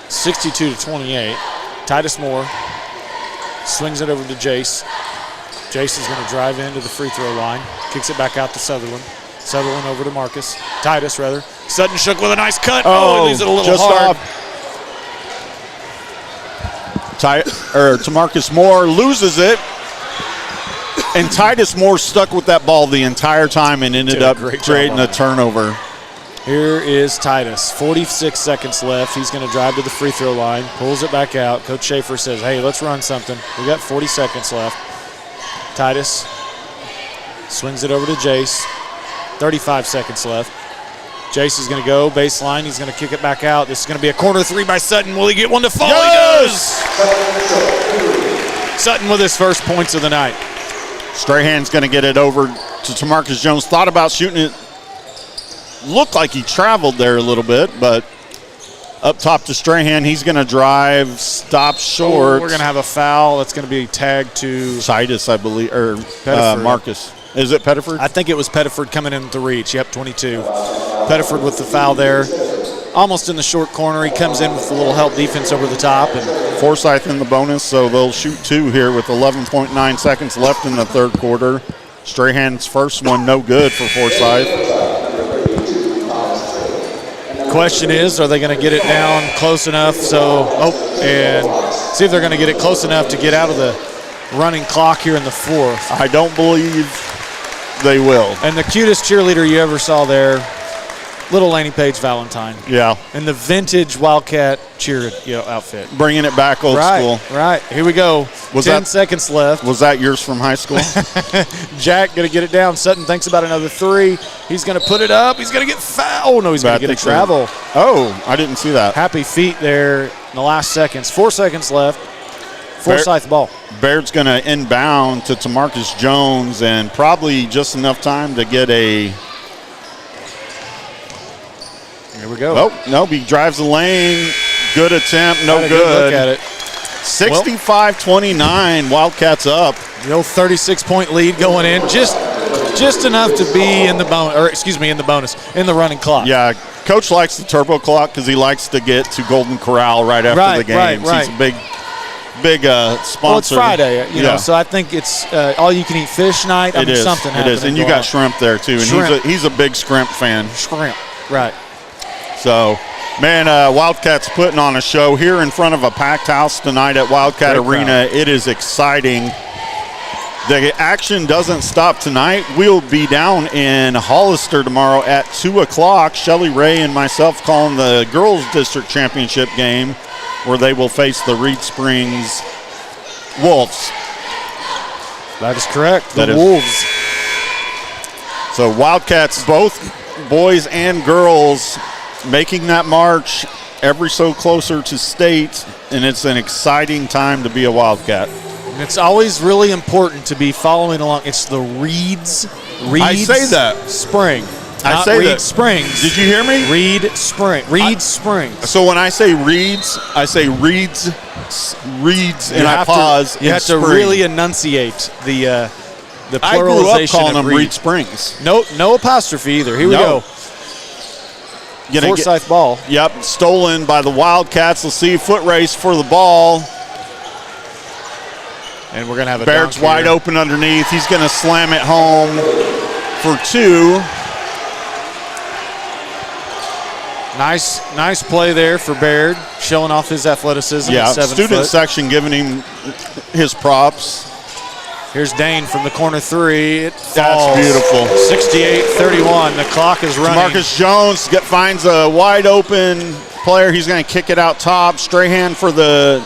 62-28. Titus Moore swings it over to Jace. Jace is going to drive into the free throw line. Kicks it back out to Sutherland. Sutherland over to Marcus. Titus, rather. Sutton Shook with a nice cut. Oh, he leaves it a little just hard. Tamarcus Moore loses it. And Titus Moore stuck with that ball the entire time and ended up creating a turnover. Here is Titus. 46 seconds left. He's going to drive to the free throw line. Pulls it back out. Coach Schaefer says, hey, let's run something. We got 40 seconds left. Titus swings it over to Jace. 35 seconds left. Jace is going to go baseline. He's going to kick it back out. This is going to be a corner three by Sutton. Will he get one to fall? Yes! He does! Sutton with his first points of the night. Strahan's going to get it over to Tamarcus Jones. Thought about shooting it. Looked like he traveled there a little bit, but up top to Strahan. He's going to drive, stop short. We're going to have a foul. That's going to be tagged to Titus, I believe, or Marcus. Is it Pettiford? I think it was Pettiford coming in the reach. Yep, 22. Pettiford with the foul there. Almost in the short corner. He comes in with a little help defense over the top. And Forsyth in the bonus, so they'll shoot two here with 11.9 seconds left in the third quarter. Strahan's first one, no good for Forsyth. Question is, are they going to get it down close enough and see if they're going to get it close enough to get out of the running clock here in the fourth. I don't believe they will. And the cutest cheerleader you ever saw there, little Laney Page Valentine. Yeah. In the vintage Wildcat cheer outfit. Bringing it back old school. Right. Here we go. 10 seconds left. Was that yours from high school? Jack going to get it down. Sutton thinks about another three. He's going to put it up. He's going to get fouled. Oh, no, he's going to get a travel. Oh, I didn't see that. Happy feet there in the last seconds. 4 seconds left. Forsyth ball. Baird's going to inbound to Tamarcus Jones and probably just enough time to get a... Here we go. Oh, no, he drives the lane. Good attempt, no good. Look at it. 65-29, Wildcats up. The old 36-point lead going in. Just enough to be in the in the running clock. Yeah, Coach likes the turbo clock because he likes to get to Golden Corral right after the game. Right. He's a big sponsor. Well, it's Friday, you know, so I think it's all-you-can-eat fish night. It is. Something It is, and you got shrimp there too, and he's a big shrimp fan. Shrimp, right. So, man, Wildcats putting on a show here in front of a packed house tonight at Wildcat Arena. It is exciting. The action doesn't stop tonight. We'll be down in Hollister tomorrow at 2 o'clock. Shelly Ray and myself calling the girls' district championship game where they will face the Reed Springs Wolves. That is correct. The Wolves. So Wildcats, both boys and girls, making that march every so closer to state, and it's an exciting time to be a Wildcat. It's always really important to be following along. It's the Reeds I say that. Spring. I say Reed that. Springs. Did you hear me? Reed Springs. So when I say Reeds, I say Reeds, and I pause. You have to really enunciate the pluralization. I grew up calling them Reed. Reed Springs. No apostrophe either. Here we go. Forsyth ball. Yep, stolen by the Wildcats. Let's see, foot race for the ball. And we're going to have a Baird's dunk wide here. open underneath. He's going to slam it home for two. Nice play there for Baird, showing off his athleticism. Yeah, at 7 student foot. section giving him his props. Here's Dane from the corner three. It falls. That's beautiful. 68-31. The clock is running. Marcus Jones finds a wide open player. He's going to kick it out top. Strahan for the,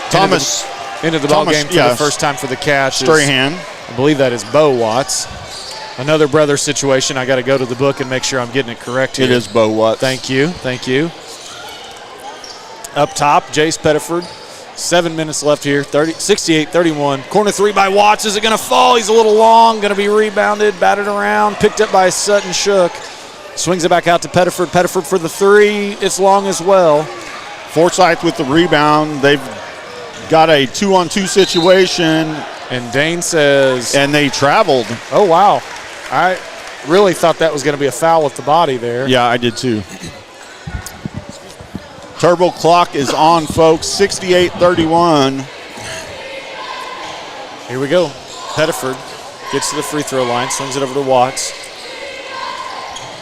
Thomas. Into the ball game for the first time for the Cats. Strahan. I believe that is Bo Watts. Another brother situation. I got to go to the book and make sure I'm getting it correct here. It is Bo Watts. Thank you. Up top, Jace Pettiford. 7 minutes left here. 68-31. Corner three by Watts. Is it going to fall? He's a little long. Going to be rebounded, batted around, picked up by Sutton Shook. Swings it back out to Pettiford. Pettiford for the three. It's long as well. Forsyth with the rebound. They've got a 2-on-2 situation. And Dane says, And they traveled. oh, wow. I really thought that was going to be a foul with the body there. Yeah, I did too. Turbo clock is on, folks. 68-31. Here we go. Pettiford gets to the free throw line, swings it over to Watts.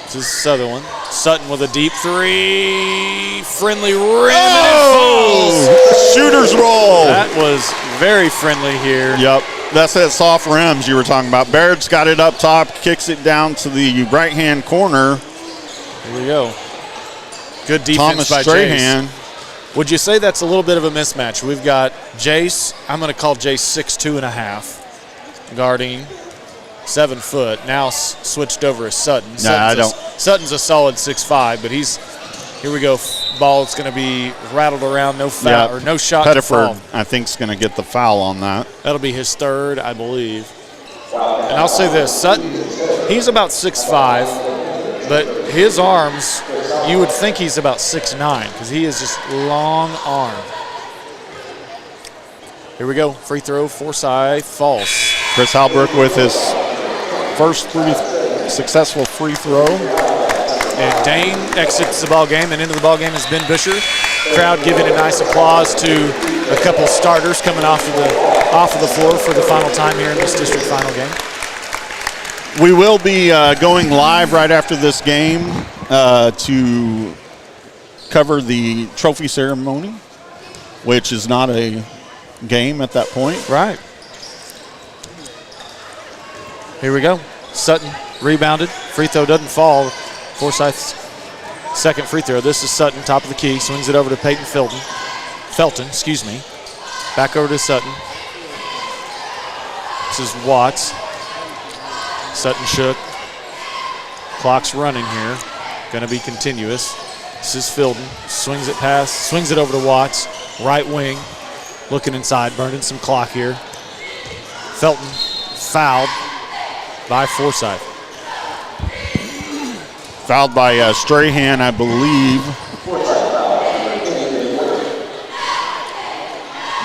This is Sutherland. Sutton with a deep three. Friendly rim, and it falls. Shooter's roll. That was very friendly here. Yep. That's that soft rims you were talking about. Baird's got it up top, kicks it down to the right-hand corner. Here we go. Good defense Thomas by Strahan. Jace. Would you say that's a little bit of a mismatch? We've got Jace, I'm going to call Jace 6'2.5", guarding 7 foot. Now switched over as Sutton. I don't. Sutton's a solid 6'5", but here we go. Ball is going to be rattled around, no foul or no shot to fall. Pettiford, I think, is going to get the foul on that. That'll be his third, I believe. And I'll say this, Sutton, he's about 6'5", but his arms, you would think he's about 6'9", because he is just long arm. Here we go, free throw, Forsyth, false. Chris Halbrook with his first successful free throw. And Dane exits the ball game, and into the ball game is Ben Busher. Crowd giving a nice applause to a couple starters coming off of the floor for the final time here in this district final game. We will be going live right after this game to cover the trophy ceremony, which is not a game at that point. Right. Here we go. Sutton rebounded. Free throw doesn't fall. Forsyth's second free throw. This is Sutton, top of the key. Swings it over to Peyton Felton, excuse me. Back over to Sutton. This is Watts. Sutton shook. Clock's running here. Going to be continuous. This is Filton. Swings it over to Watts. Right wing. Looking inside, burning some clock here. Felton fouled by Forsyth. Fouled by Strahan, I believe.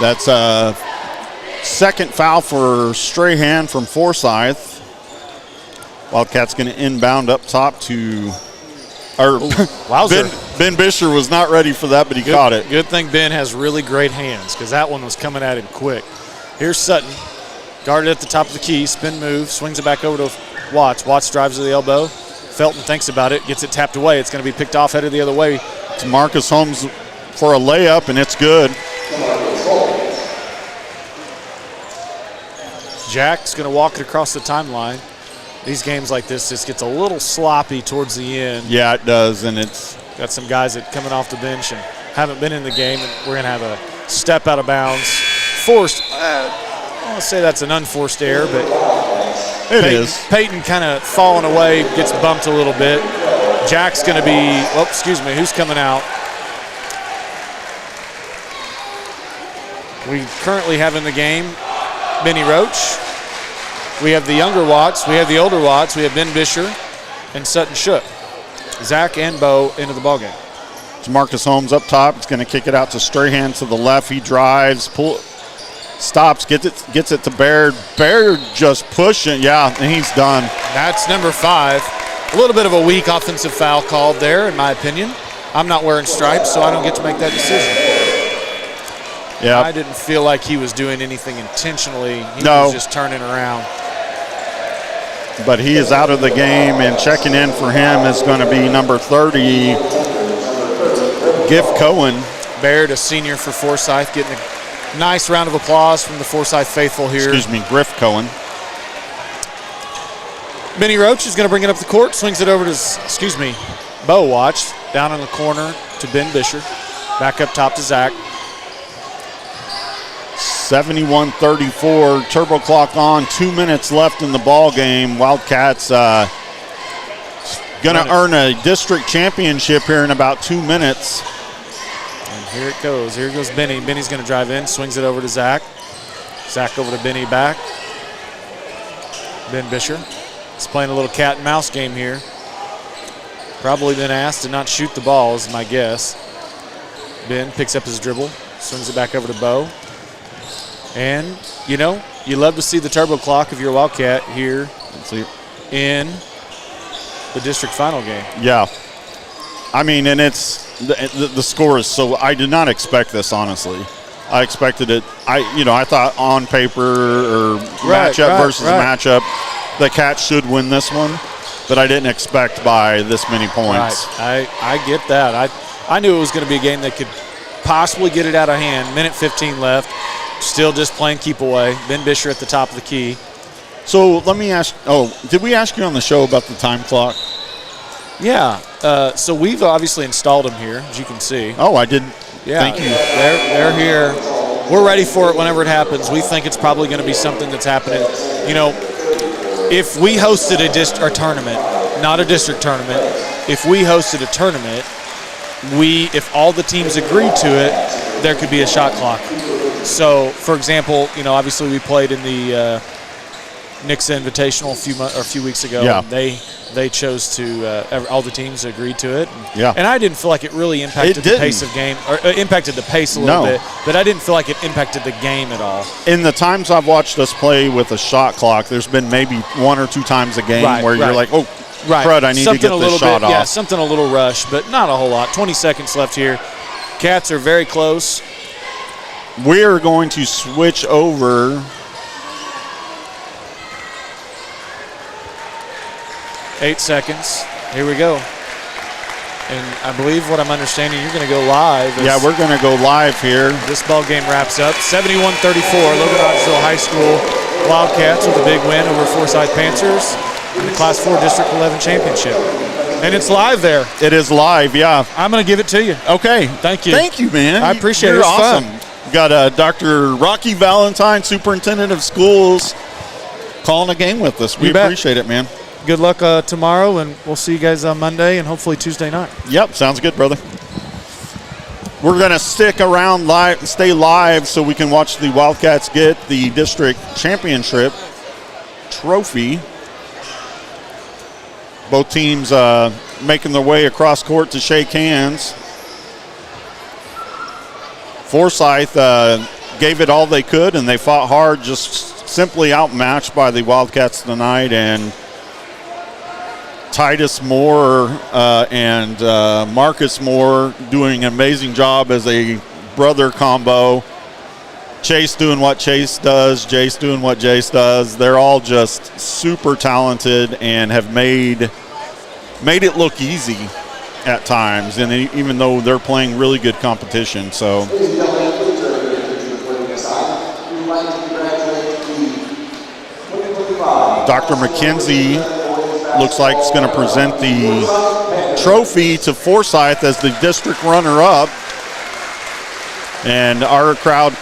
That's a second foul for Strahan from Forsyth. Wildcats going to inbound up top to Ben Bisher was not ready for that, but he caught it. Good thing Ben has really great hands, because that one was coming at him quick. Here's Sutton, guarded at the top of the key, spin move, swings it back over to Watts. Watts drives to the elbow. Felton thinks about it, gets it tapped away. It's going to be picked off, headed the other way. It's Marcus Holmes for a layup, and it's good. Jack's going to walk it across the timeline. These games like this just gets a little sloppy towards the end. Yeah, it does, and it's got some guys that coming off the bench and haven't been in the game, and we're going to have a step out of bounds. Forced, I don't want to say that's an unforced error, but it is. Peyton kind of falling away, gets bumped a little bit. Jack's going to be, who's coming out? We currently have in the game Benny Roach. We have the younger Watts. We have the older Watts. We have Ben Bisher and Sutton Shook. Zach and Bo into the ballgame. It's Marcus Holmes up top. It's going to kick it out to Strahan to the left. He drives, stops, gets it to Baird. Baird just pushing. Yeah, and he's done. That's number 5. A little bit of a weak offensive foul called there, in my opinion. I'm not wearing stripes, so I don't get to make that decision. Yeah, I didn't feel like he was doing anything intentionally. He was just turning around. But he is out of the game, and checking in for him is going to be number 30, Giff Cohen. Baird, a senior for Forsyth, getting a nice round of applause from the Forsyth faithful here. Griff Cohen. Benny Roach is going to bring it up the court, swings it over to, Bo Watts, down in the corner to Ben Bisher. Back up top to Zach. 71-34, turbo clock on, 2 minutes left in the ball game. Wildcats going to earn a district championship here in about 2 minutes. And here it goes. Here goes Benny. Benny's going to drive in, swings it over to Zach. Zach over to Benny back. Ben Bisher. He's playing a little cat and mouse game here. Probably been asked to not shoot the ball is my guess. Ben picks up his dribble, swings it back over to Bo. And, you know, you love to see the turbo clock if you're a Wildcat here in the district final game. Yeah. I mean, and it's the score is so – I did not expect this, honestly. I expected it. I thought on paper or matchup versus matchup, the Cats should win this one, but I didn't expect by this many points. Right. I get that. I knew it was going to be a game that could possibly get it out of hand. Minute 15 left. Still just playing keep away. Ben Bisher at the top of the key. So let me ask did we ask you on the show about the time clock? Yeah. So we've obviously installed them here, as you can see. Oh, I didn't. Yeah. Thank you. They're here. We're ready for it whenever it happens. We think it's probably going to be something that's happening. You know, if we hosted a tournament, not a district tournament, if we hosted a tournament, if all the teams agreed to it, there could be a shot clock. So, for example, you know, obviously we played in the Nixa Invitational a few weeks ago. Yeah. And they chose to all the teams agreed to it. Yeah. And I didn't feel like it really impacted the pace of game, or impacted the pace a little bit. But I didn't feel like it impacted the game at all. In the times I've watched us play with a shot clock, there's been maybe 1 or 2 times a game where you're like, oh, crud, I need to get this shot off. Yeah, something a little rush, but not a whole lot. 20 seconds left here. Cats are very close. We're going to switch over. Eight seconds. Here we go. And I believe what I'm understanding, you're going to go live. Yeah, we're going to go live here. This ball game wraps up. 71-34, Logan Hodgesville High School Wildcats with a big win over Forsyth Panthers in the Class 4 District 11 Championship. And it's live there. It is live, yeah. I'm going to give it to you. Okay. Thank you. Thank you, man. I appreciate it. You're It's awesome. fun. We got Dr. Rocky Valentine, Superintendent of Schools, calling a game with us. We appreciate it, man. Good luck tomorrow, and we'll see you guys on Monday and hopefully Tuesday night. Yep, sounds good, brother. We're going to stick around live, stay live so we can watch the Wildcats get the district championship trophy. Both teams making their way across court to shake hands. Forsyth gave it all they could, and they fought hard, just simply outmatched by the Wildcats tonight. And Titus Moore and Marcus Moore doing an amazing job as a brother combo. Chase doing what Chase does, Jace doing what Jace does. They're all just super talented and have made it look easy at times, and even though they're playing really good competition. So Dr. McKenzie looks like it's going to present the trophy to Forsyth as the district runner-up. And our crowd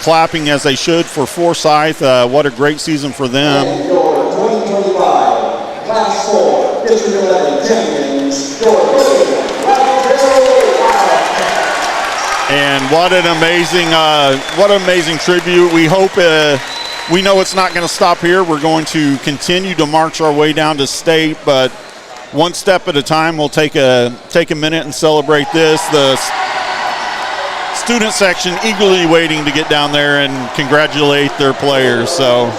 clapping as they should for Forsyth. What a great season for them. And your 2025 Class 4 District 11 champions, your And what an amazing tribute. We hope, we know it's not going to stop here. We're going to continue to march our way down to state, but one step at a time. We'll take a minute and celebrate this. The student section eagerly waiting to get down there and congratulate their players. So.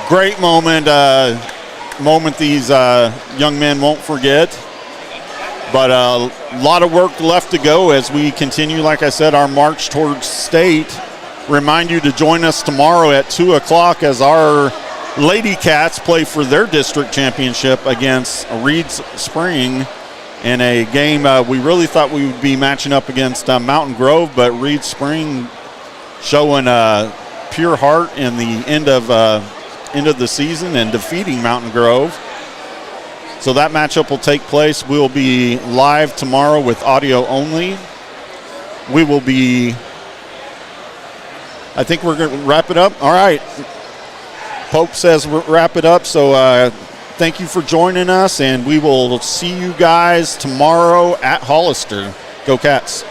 Great moment, moment these young men won't forget. But a lot of work left to go as we continue, like I said, our march towards state. Remind you to join us tomorrow at 2 o'clock as our Lady Cats play for their district championship against Reeds Spring. in a game we really thought we would be matching up against Mountain Grove, but Reed Spring showing pure heart in the end of the season and defeating Mountain Grove. So that matchup will take place. We'll be live tomorrow with audio only. We will be, I think we're going to wrap it up. All right. Pope says wrap it up. So thank you for joining us, and we will see you guys tomorrow at Hollister. Go Cats.